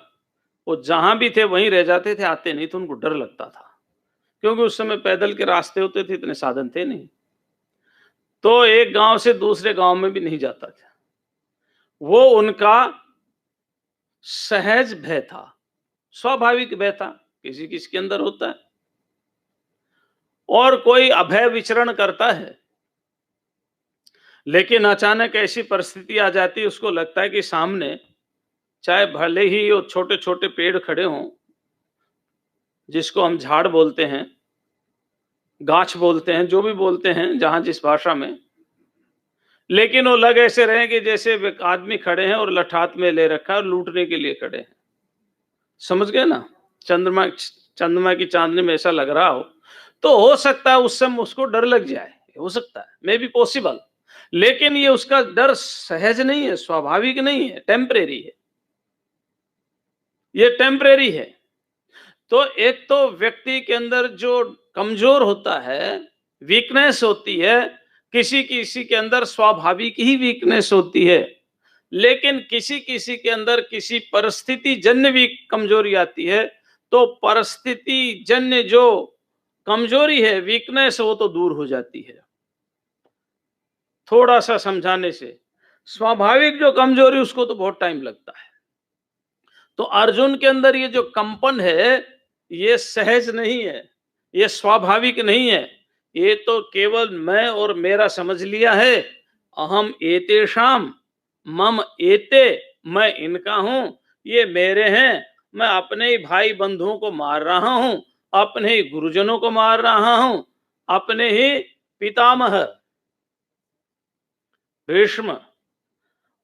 वो जहां भी थे वहीं रह जाते थे, आते नहीं थे, उनको डर लगता था। क्योंकि उस समय पैदल के रास्ते होते थे, इतने साधन थे नहीं। तो एक गांव से दूसरे गांव में भी नहीं जाता था। वो उनका सहज भय था, स्वाभाविक भय था, किसी किसी के अंदर होता है। और कोई अभय विचरण करता है, लेकिन अचानक ऐसी परिस्थिति आ जाती है, उसको लगता है कि सामने चाहे भले ही वो छोटे छोटे पेड़ खड़े हों, जिसको हम झाड़ बोलते हैं, गाछ बोलते हैं, जो भी बोलते हैं जहां जिस भाषा में, लेकिन वो लग ऐसे रहे कि जैसे आदमी खड़े हैं और लठात में ले रखा है और लूटने के लिए खड़े हैं। समझ गए ना? चंद्रमा चंद्रमा की चांदनी में ऐसा लग रहा हो, तो हो सकता है उस समय उसको डर लग जाए, हो सकता है, मे बी पॉसिबल। लेकिन ये उसका डर सहज नहीं है, स्वाभाविक नहीं है, टेम्परेरी है, ये टेम्परेरी है। तो एक तो व्यक्ति के अंदर जो कमजोर होता है, वीकनेस होती है, किसी किसी के अंदर स्वाभाविक ही वीकनेस होती है, लेकिन किसी किसी के अंदर किसी परिस्थिति जन्य भी कमजोरी आती है। तो परिस्थिति जन्य जो कमजोरी है, वीकनेस, वो तो दूर हो जाती है थोड़ा सा समझाने से। स्वाभाविक जो कमजोरी, उसको तो बहुत टाइम लगता है। तो अर्जुन के अंदर ये जो कंपन है, ये सहज नहीं है, ये स्वाभाविक नहीं है, ये तो केवल मैं और मेरा समझ लिया है। अहम एतेषाम मम एते, मैं इनका हूं, ये मेरे हैं। मैं अपने ही भाई बंधुओं को मार रहा हूं, अपने ही गुरुजनों को मार रहा हूं, अपने ही पितामह भीष्म,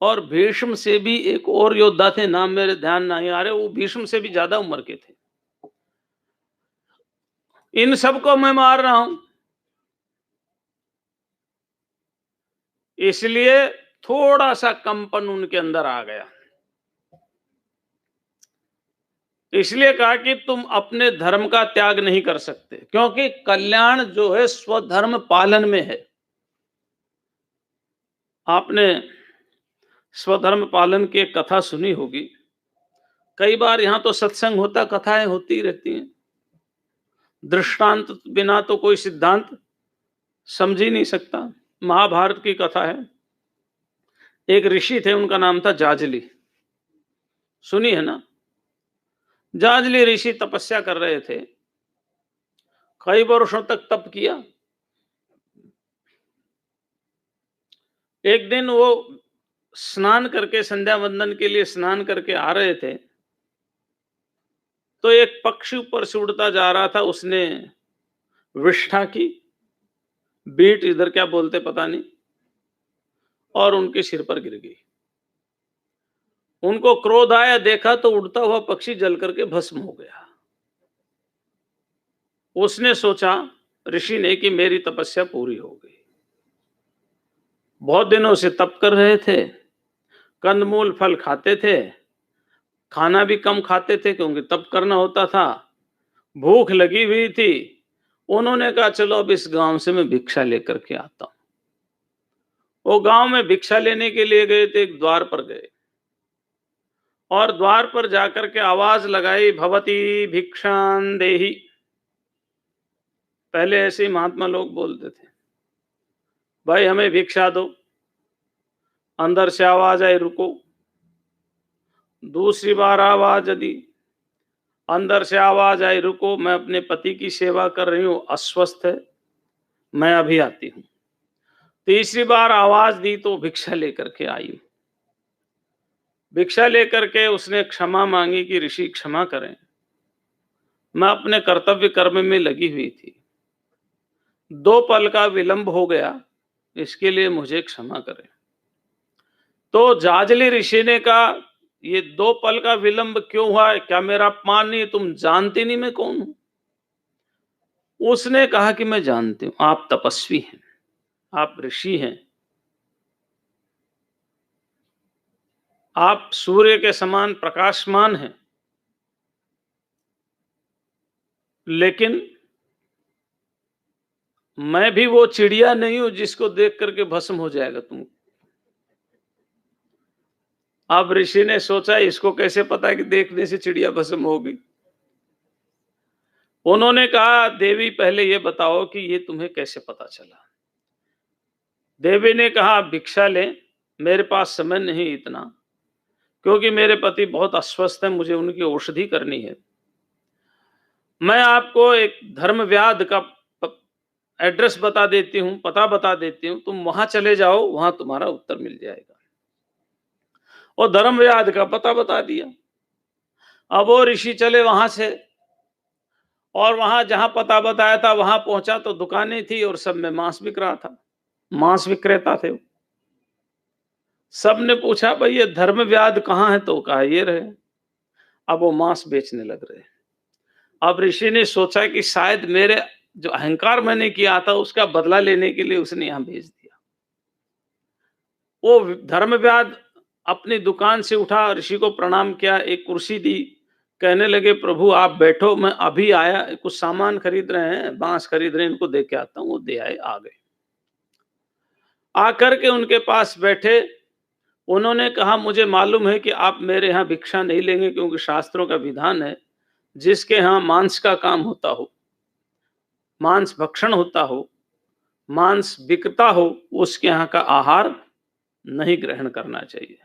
और भीष्म से भी एक और योद्धा थे, नाम मेरे ध्यान नहीं आ रहे, वो भीष्म से भी ज्यादा उम्र के थे। इन सबको मैं मार रहा हूं, इसलिए थोड़ा सा कंपन उनके अंदर आ गया। इसलिए कहा कि तुम अपने धर्म का त्याग नहीं कर सकते, क्योंकि कल्याण जो है स्वधर्म पालन में है। आपने स्वधर्म पालन की एक कथा सुनी होगी, कई बार यहां तो सत्संग होता, कथाएं होती रहती हैं। दृष्टांत बिना तो कोई सिद्धांत समझ ही नहीं सकता। महाभारत की कथा है। एक ऋषि थे, उनका नाम था जाजली, सुनी है ना? जाजली ऋषि तपस्या कर रहे थे, कई वर्षों तक तप किया। एक दिन वो स्नान करके, संध्या वंदन के लिए स्नान करके आ रहे थे, तो एक पक्षी ऊपर से उड़ता जा रहा था, उसने विष्ठा की, बीट इधर क्या बोलते पता नहीं, और उनके सिर पर गिर गई। उनको क्रोध आया, देखा तो उड़ता हुआ पक्षी जल करके भस्म हो गया। उसने सोचा, ऋषि ने, कि मेरी तपस्या पूरी हो गई। बहुत दिनों से तप कर रहे थे, कंदमूल फल खाते थे, खाना भी कम खाते थे क्योंकि तप करना होता था, भूख लगी हुई थी। उन्होंने कहा चलो अब इस गांव से मैं भिक्षा लेकर के आता हूं। वो गांव में भिक्षा लेने के लिए गए थे, एक द्वार पर गए, और द्वार पर जाकर के आवाज लगाई, भवती भिक्षां देहि। पहले ऐसे ही महात्मा लोग बोलते थे, भाई हमें भिक्षा दो। अंदर से आवाज आई, रुको। दूसरी बार आवाज दी, अंदर से आवाज आई, रुको, मैं अपने पति की सेवा कर रही हूं, अस्वस्थ है, मैं अभी आती हूं। तीसरी बार आवाज दी तो भिक्षा लेकर के आई। भिक्षा लेकर के उसने क्षमा मांगी कि ऋषि क्षमा करें, मैं अपने कर्तव्य कर्म में लगी हुई थी, 2 पल का विलंब हो गया, इसके लिए मुझे क्षमा करें। तो जाजली ऋषि ने कहा, ये 2 पल का विलंब क्यों हुआ है? क्या मेरा अपमान नहीं? तुम जानती नहीं मैं कौन हूं? उसने कहा कि मैं जानती हूं, आप तपस्वी हैं, आप ऋषि हैं, आप सूर्य के समान प्रकाशमान हैं, लेकिन मैं भी वो चिड़िया नहीं हूं जिसको देख करके भस्म हो जाएगा तुम। अब ऋषि ने सोचा इसको कैसे पता है कि देखने से चिड़िया भस्म होगी। उन्होंने कहा देवी पहले ये बताओ कि ये तुम्हें कैसे पता चला। देवी ने कहा भिक्षा ले, मेरे पास समय नहीं इतना, क्योंकि मेरे पति बहुत अस्वस्थ हैं, मुझे उनकी औषधि करनी है। मैं आपको एक धर्मव्याध का एड्रेस बता देती हूँ, पता बता देती हूँ, तुम वहां चले जाओ, वहां तुम्हारा उत्तर मिल जाएगा। और धर्मव्याध का पता बता दिया। अब वो ऋषि चले वहां से, और वहां जहां पता बताया था वहां पहुंचा तो दुकानें थी और सब में मांस बिक रहा था, मांस विक्रेता थे। सबने पूछा भाई ये धर्मव्याध कहाँ है, तो कहा ये रहे। अब वो मांस बेचने लग रहे। अब ऋषि ने सोचा कि शायद मेरे जो अहंकार मैंने किया था उसका बदला लेने के लिए उसने यहां भेज दिया। वो धर्मव्याध अपनी दुकान से उठा, ऋषि को प्रणाम किया, एक कुर्सी दी, कहने लगे प्रभु आप बैठो, मैं अभी आया, कुछ सामान खरीद रहे हैं, बांस खरीद रहे हैं, इनको दे के आता हूं। वो दे आए, आ गए। आकर के उनके पास बैठे। उन्होंने कहा मुझे मालूम है कि आप मेरे यहाँ भिक्षा नहीं लेंगे, क्योंकि शास्त्रों का विधान है जिसके यहाँ मांस का काम होता हो, मांस भक्षण होता हो, मांस बिकता हो, उसके यहाँ का आहार नहीं ग्रहण करना चाहिए।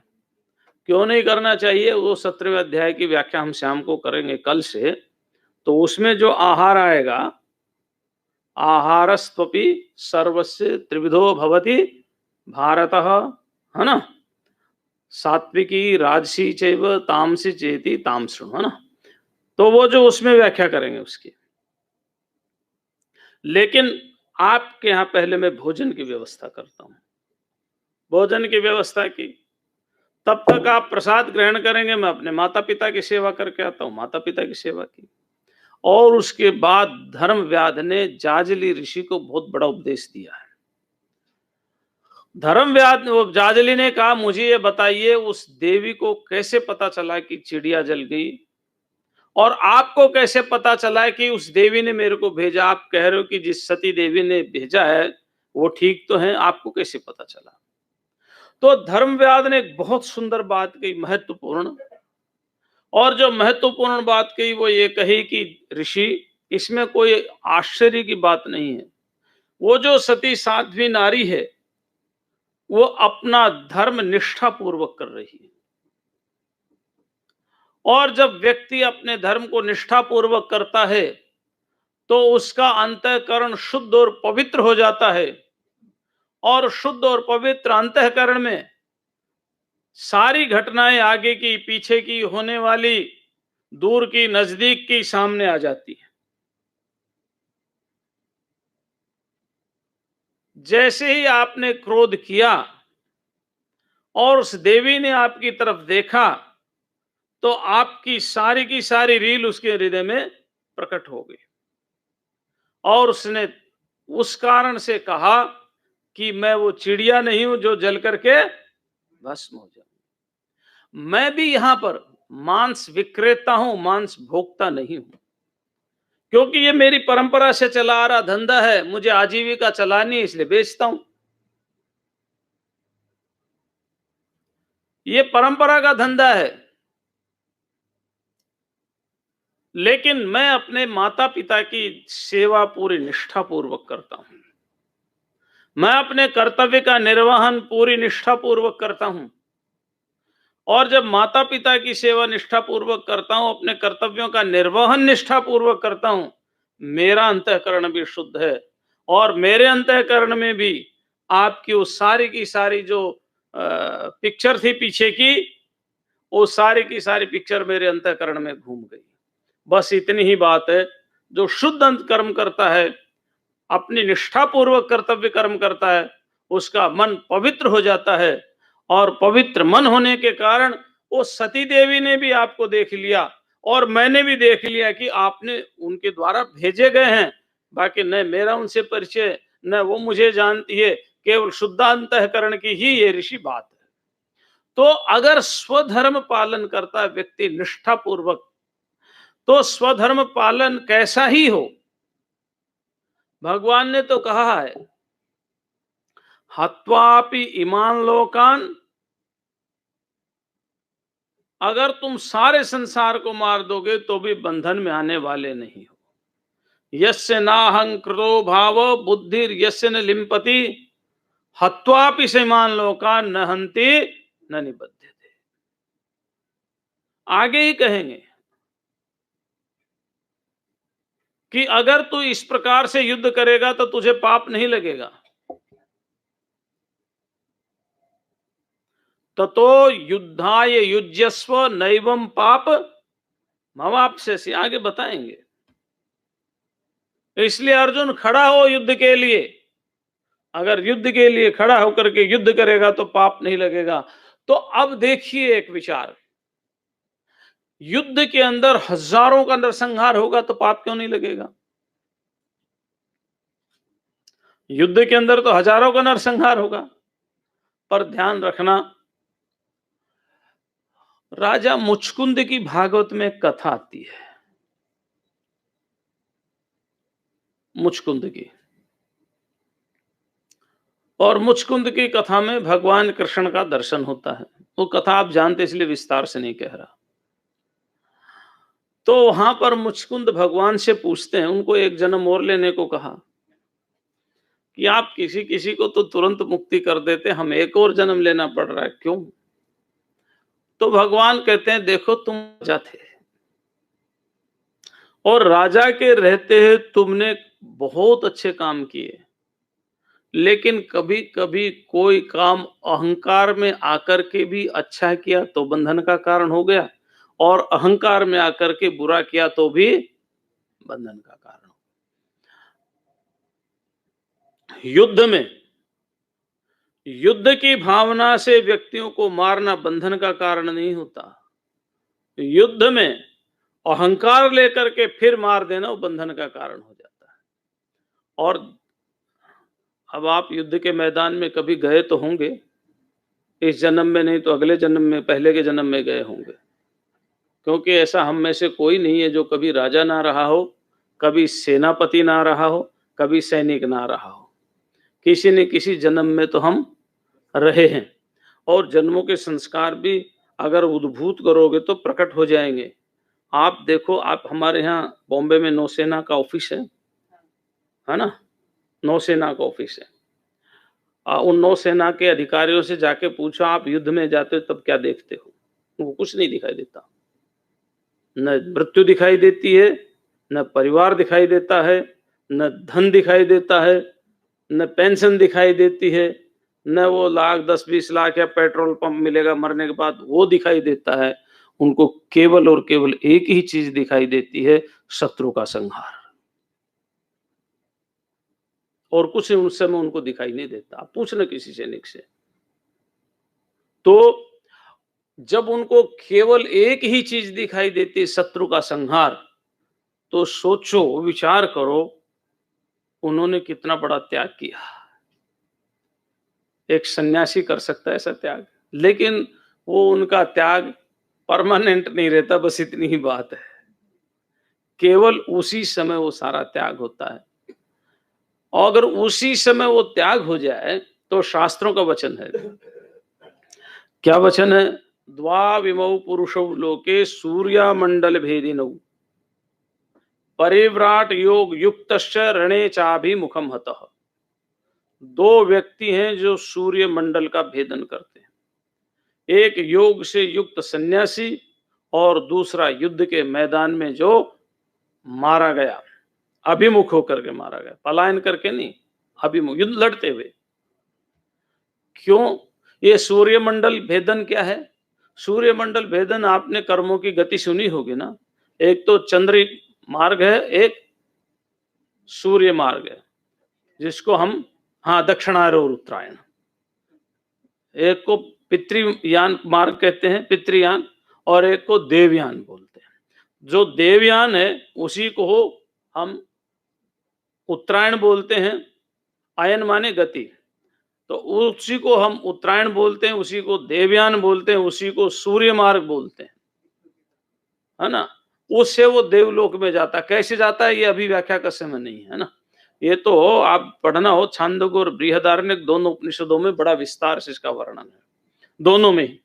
क्यों नहीं करना चाहिए, वो 17वें अध्याय की व्याख्या हम शाम को करेंगे कल से। तो उसमें जो आहार आएगा, आहारस्त्वपि सर्वस्य त्रिविधो भवति भारतः, है ना, सात्विकी राजसी चैव तामसी चेति ताम शृणु, है ना। तो वो जो उसमें व्याख्या करेंगे उसकी। लेकिन आपके यहाँ पहले मैं भोजन की व्यवस्था करता हूं। भोजन की व्यवस्था की, तब तक आप प्रसाद ग्रहण करेंगे, मैं अपने माता पिता की सेवा करके आता हूं। माता पिता की सेवा की, और उसके बाद धर्मव्याध ने जाजली ऋषि को बहुत बड़ा उपदेश दिया है। धर्मव्याध, जाजली ने कहा मुझे ये बताइए उस देवी को कैसे पता चला कि चिड़िया जल गई, और आपको कैसे पता चला है कि उस देवी ने मेरे को भेजा। आप कह रहे हो कि जिस सती देवी ने भेजा है वो ठीक तो है, आपको कैसे पता चला। तो धर्मव्याध ने एक बहुत सुंदर बात कही, महत्वपूर्ण। और जो महत्वपूर्ण बात कही वो ये कही कि ऋषि, इसमें कोई आश्चर्य की बात नहीं है। वो जो सती साध्वी नारी है वो अपना धर्म निष्ठा पूर्वक कर रही है, और जब व्यक्ति अपने धर्म को निष्ठा पूर्वक करता है तो उसका अंतःकरण शुद्ध और पवित्र हो जाता है, और शुद्ध और पवित्र अंतःकरण में सारी घटनाएं आगे की पीछे की होने वाली, दूर की नजदीक की, सामने आ जाती है। जैसे ही आपने क्रोध किया और उस देवी ने आपकी तरफ देखा, तो आपकी सारी की सारी रील उसके हृदय में प्रकट हो गई, और उसने उस कारण से कहा कि मैं वो चिड़िया नहीं हूं जो जल करके भस्म हो जाऊं। मैं भी यहां पर मांस विक्रेता हूं, मांस भोक्ता नहीं हूं, क्योंकि ये मेरी परंपरा से चला आ रहा धंधा है, मुझे आजीविका चलानी है, इसलिए बेचता हूं। ये परंपरा का धंधा है। लेकिन मैं अपने माता पिता की सेवा पूरी निष्ठा पूर्वक करता हूं। मैं अपने कर्तव्य का निर्वहन पूरी निष्ठा पूर्वक करता हूं, और जब माता पिता की सेवा निष्ठा पूर्वक करता हूं, अपने कर्तव्यों का निर्वहन निष्ठा पूर्वक करता हूं, मेरा अंतःकरण भी शुद्ध है, और मेरे अंतःकरण में भी आपकी उस सारी की सारी जो पिक्चर थी पीछे की, वो सारी की सारी पिक्चर मेरे अंतःकरण में घूम गई। बस इतनी ही बात है। जो शुद्ध अंत कर्म करता है, अपनी निष्ठा पूर्वक कर्तव्य कर्म करता है, उसका मन पवित्र हो जाता है, और पवित्र मन होने के कारण वो सती देवी ने भी आपको देख लिया, और मैंने भी देख लिया कि आपने उनके द्वारा भेजे गए हैं। बाकी न मेरा उनसे परिचय, न वो मुझे जानती है, केवल शुद्ध अंतःकरण की ही ये ऋषि बात है। तो अगर स्वधर्म पालन करता है व्यक्ति निष्ठा पूर्वक, तो स्वधर्म पालन कैसा ही हो, भगवान ने तो कहा है, हत्वापि इमान लोकान, अगर तुम सारे संसार को मार दोगे तो भी बंधन में आने वाले नहीं हो। यस्य नाहंकृतो भाव बुद्धिर यस्य न लिम्पति, हत्वापि समान लोकान न हन्ति न निबध्यते। आगे ही कहेंगे कि अगर तू इस प्रकार से युद्ध करेगा तो तुझे पाप नहीं लगेगा। ततो युद्धाय युज्यस्व नैवं पाप मवाप्स्यसि, आगे बताएंगे। इसलिए अर्जुन खड़ा हो युद्ध के लिए, अगर युद्ध के लिए खड़ा होकर के युद्ध करेगा तो पाप नहीं लगेगा। तो अब देखिए एक विचार, युद्ध के अंदर हजारों का नरसंहार होगा तो पाप क्यों नहीं लगेगा? युद्ध के अंदर तो हजारों का नरसंहार होगा, पर ध्यान रखना, राजा मुचकुंद की भागवत में एक कथा आती है, मुचकुंद की, और मुचकुंद की कथा में भगवान कृष्ण का दर्शन होता है। वो कथा आप जानते इसलिए विस्तार से नहीं कह रहा। तो वहां पर मुचकुंद भगवान से पूछते हैं, उनको एक जन्म और लेने को कहा कि आप किसी किसी को तो तुरंत मुक्ति कर देते, हम एक और जन्म लेना पड़ रहा है, क्यों? तो भगवान कहते हैं, देखो तुम राजा थे और राजा के रहते हुए तुमने बहुत अच्छे काम किए, लेकिन कभी कभी कोई काम अहंकार में आकर के भी अच्छा किया तो बंधन का कारण हो गया, और अहंकार में आकर के बुरा किया तो भी बंधन का कारण हो। युद्ध की भावना से व्यक्तियों को मारना बंधन का कारण नहीं होता। युद्ध में अहंकार लेकर के फिर मार देना वो बंधन का कारण हो जाता है। और अब आप युद्ध के मैदान में कभी गए तो होंगे, इस जन्म में नहीं तो अगले जन्म में, पहले के जन्म में गए होंगे, क्योंकि ऐसा हम में से कोई नहीं है जो कभी राजा ना रहा हो, कभी सेनापति ना रहा हो, कभी सैनिक ना रहा हो। किसी न किसी जन्म में तो हम रहे हैं, और जन्मों के संस्कार भी अगर उद्भूत करोगे तो प्रकट हो जाएंगे। आप देखो, आप हमारे यहाँ बॉम्बे में नौसेना का ऑफिस है ना, नौसेना का ऑफिस है। उन नौसेना के अधिकारियों से जाके पूछो, आप युद्ध में जाते हो तब क्या देखते हो? उनको कुछ नहीं दिखाई देता, न मृत्यु दिखाई देती है, न परिवार दिखाई देता है, न धन दिखाई देता है, न पेंशन दिखाई देती है, न वो लाख 10-20 लाख या पेट्रोल पंप मिलेगा मरने के बाद वो दिखाई देता है। उनको केवल और केवल एक ही चीज दिखाई देती है, शत्रु का संहार, और कुछ उस समय उनको दिखाई नहीं देता। पूछना किसी सैनिक से। तो जब उनको केवल एक ही चीज दिखाई देती, शत्रु का संहार, तो सोचो, विचार करो, उन्होंने कितना बड़ा त्याग किया। एक सन्यासी कर सकता है ऐसा त्याग, लेकिन वो उनका त्याग परमानेंट नहीं रहता, बस इतनी ही बात है। केवल उसी समय वो सारा त्याग होता है, और अगर उसी समय वो त्याग हो जाए तो शास्त्रों का वचन है, क्या वचन है? द्वाविमौ पुरुषौ लोके सूर्यमंडल भेदिनौ परिव्राट योग युक्तश्च रणे चाभिमुखम हतः। दो व्यक्ति हैं जो सूर्य मंडल का भेदन करते हैं, एक योग से युक्त सन्यासी और दूसरा युद्ध के मैदान में जो मारा गया, अभिमुख होकर के मारा गया, पलायन करके नहीं, अभिमुख, युद्ध लड़ते हुए। क्यों? ये सूर्यमंडल भेदन क्या है? सूर्यमंडल भेदन आपने कर्मों की गति सुनी होगी ना, एक तो चंद्र मार्ग है, एक सूर्य मार्ग है, जिसको हम दक्षिणायन और उत्तरायण, एक को पितृयान मार्ग कहते हैं, पितृयान, और एक को देवयान बोलते हैं। जो देवयान है उसी को हम उत्तरायण बोलते हैं। अयन माने गति। तो उसी को हम उत्तरायण बोलते हैं, उसी को देवयान बोलते हैं, उसी को सूर्य मार्ग बोलते हैं, है ना। उससे वो देवलोक में जाता है। कैसे जाता है ये अभी व्याख्या का समय नहीं है ना। ये तो आप पढ़ना हो छांदोग्य और बृहदारण्यक दोनों उपनिषदों में बड़ा विस्तार से इसका वर्णन है, दोनों में।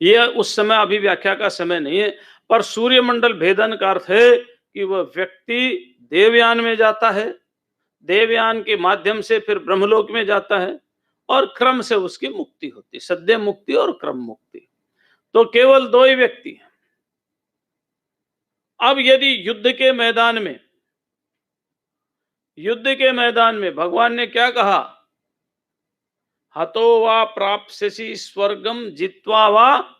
ये उस समय अभी व्याख्या का समय नहीं है। पर सूर्यमंडल भेदन का अर्थ है कि वह व्यक्ति देवयान में जाता है, देवयान के माध्यम से फिर ब्रह्मलोक में जाता है और क्रम से उसकी मुक्ति होती, सद्य मुक्ति और क्रम मुक्ति। तो केवल दो ही व्यक्ति हैं। अब यदि युद्ध के मैदान में भगवान ने क्या कहा, हतो वा प्राप्स्यसि स्वर्गम जित्वा वा,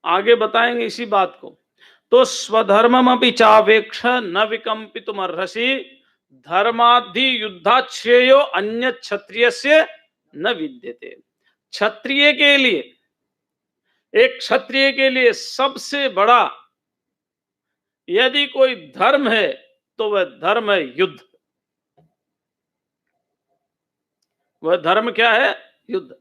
आगे बताएंगे इसी बात को। तो स्वधर्ममपि चावेक्ष न विकंपितुमर्हसि धर्माद्धि युद्धाश्रेयो अन्य क्षत्रियस्य न विद्यते। क्षत्रिय के लिए, एक क्षत्रिय के लिए सबसे बड़ा यदि कोई धर्म है तो वह धर्म है युद्ध। वह धर्म क्या है? युद्ध।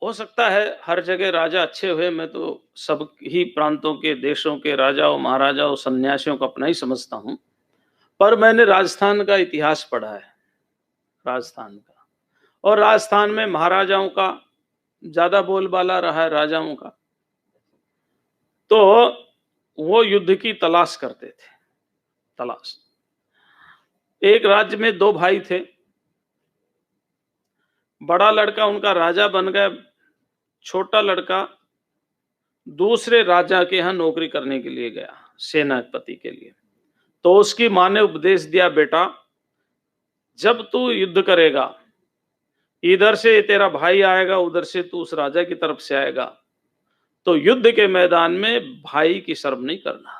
हो सकता है हर जगह राजा अच्छे हुए, मैं तो सब ही प्रांतों के देशों के राजाओं महाराजाओं सन्यासियों को अपना ही समझता हूं, पर मैंने राजस्थान का इतिहास पढ़ा है, राजस्थान का, और राजस्थान में महाराजाओं का ज्यादा बोलबाला रहा है, राजाओं का। तो वो युद्ध की तलाश करते थे, तलाश। एक राज्य में दो भाई थे, बड़ा लड़का उनका राजा बन गया, छोटा लड़का दूसरे राजा के यहां नौकरी करने के लिए गया, सेनापति के लिए। तो उसकी मां ने उपदेश दिया, बेटा जब तू युद्ध करेगा, इधर से तेरा भाई आएगा, उधर से तू उस राजा की तरफ से आएगा, तो युद्ध के मैदान में भाई की शर्म नहीं करना,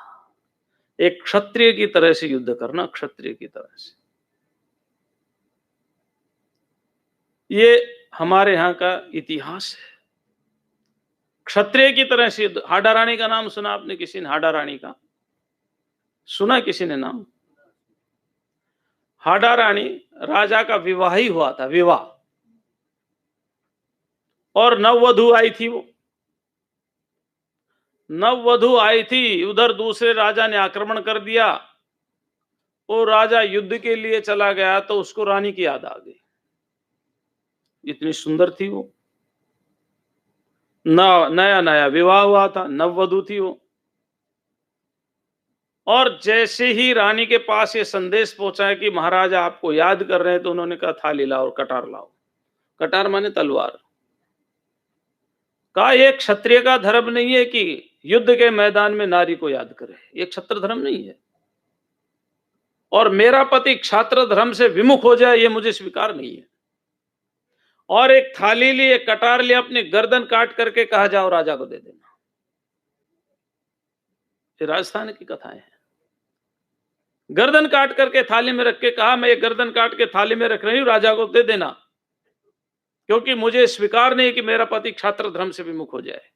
एक क्षत्रिय की तरह से युद्ध करना, क्षत्रिय की तरह से। ये हमारे यहाँ का इतिहास है, क्षत्रिय की तरह से। हाडा रानी का नाम सुना आपने? किसी ने हाडा रानी का सुना? किसी ने नाम? हाडा रानी राजा का विवाह ही हुआ था, विवाह, और नववधु आई थी। वो नववधु आई थी, उधर दूसरे राजा ने आक्रमण कर दिया, वो राजा युद्ध के लिए चला गया, तो उसको रानी की याद आ गई। इतनी सुंदर थी वो, नया नया विवाह हुआ था, नववधु थी वो। और जैसे ही रानी के पास ये संदेश पहुंचा कि महाराजा आपको याद कर रहे हैं, तो उन्होंने कहा थाली लाओ, कटार लाओ। कटार माने तलवार। कहा ये क्षत्रिय का धर्म नहीं है कि युद्ध के मैदान में नारी को याद करे, ये क्षत्र धर्म नहीं है, और मेरा पति क्षात्र धर्म से विमुख हो जाए ये मुझे स्वीकार नहीं है। और एक थाली ली, एक कटार ली, अपनी गर्दन काट करके कहा जाओ राजा को दे देना। ये राजस्थान की कथाएं हैं। गर्दन काट करके थाली में रख के कहा, मैं ये गर्दन काट के थाली में रख रही हूं, राजा को दे देना, क्योंकि मुझे स्वीकार नहीं कि मेरा पति क्षात्र धर्म से विमुख हो जाए।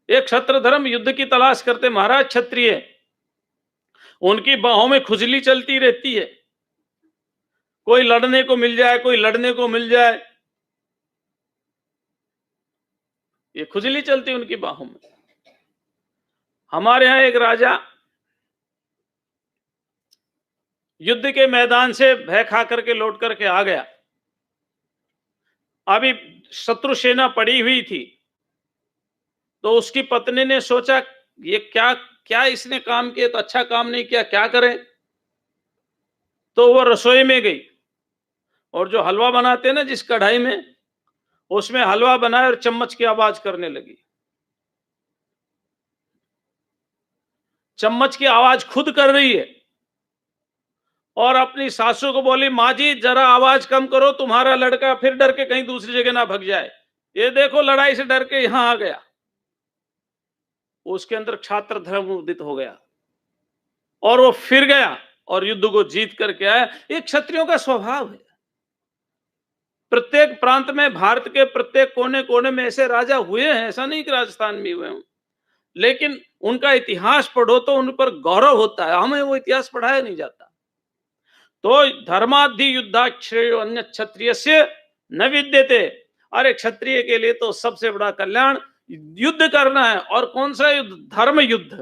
एक क्षत्र धर्म युद्ध की तलाश करते महाराज क्षत्रिय, उनकी बाहों में खुजली चलती रहती है, कोई लड़ने को मिल जाए, कोई लड़ने को मिल जाए, ये खुजली चलती उनकी बाहों में। हमारे यहां एक राजा युद्ध के मैदान से भय खा करके लौट करके आ गया। अभी शत्रु सेना पड़ी हुई थी, तो उसकी पत्नी ने सोचा ये क्या क्या इसने काम किया, तो अच्छा काम नहीं किया, क्या करें। तो वो रसोई में गई, और जो हलवा बनाते हैं ना जिस कढ़ाई में, उसमें हलवा बनाया और चम्मच की आवाज करने लगी। चम्मच की आवाज खुद कर रही है, और अपनी सासू को बोली, माँ जी जरा आवाज कम करो, तुम्हारा लड़का फिर डर के कहीं दूसरी जगह ना भाग जाए, ये देखो लड़ाई से डर के यहां आ गया। उसके अंदर क्षात्र धर्म उदित हो गया, और वो फिर गया और युद्ध को जीत करके आया। ये क्षत्रियों का स्वभाव है। प्रत्येक प्रांत में, भारत के प्रत्येक कोने कोने में ऐसे राजा हुए हैं, ऐसा नहीं कि राजस्थान में हुए हों। लेकिन उनका इतिहास पढ़ो तो उन पर गौरव होता है, हमें वो इतिहास पढ़ाया नहीं जाता। तो धर्माद्धि युद्धाश्रेयो अन्य क्षत्रिय से न विद्यते। अरे क्षत्रिय के लिए तो सबसे बड़ा कल्याण युद्ध करना है। और कौन सा युद्ध? धर्म युद्ध।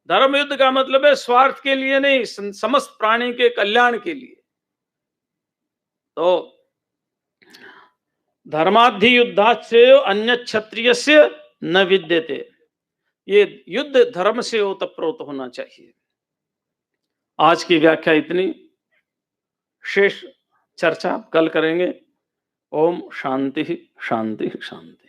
धर्म युद्ध का मतलब है स्वार्थ के लिए नहीं, समस्त प्राणी के कल्याण के लिए। तो धर्माद्धि युद्धाश्रेयो अन्य क्षत्रिय से न विद्यते, ये युद्ध धर्म से ओतप्रोत होना चाहिए। आज की व्याख्या इतनी, शेष चर्चा कल करेंगे। ओम शांति शांति शांति।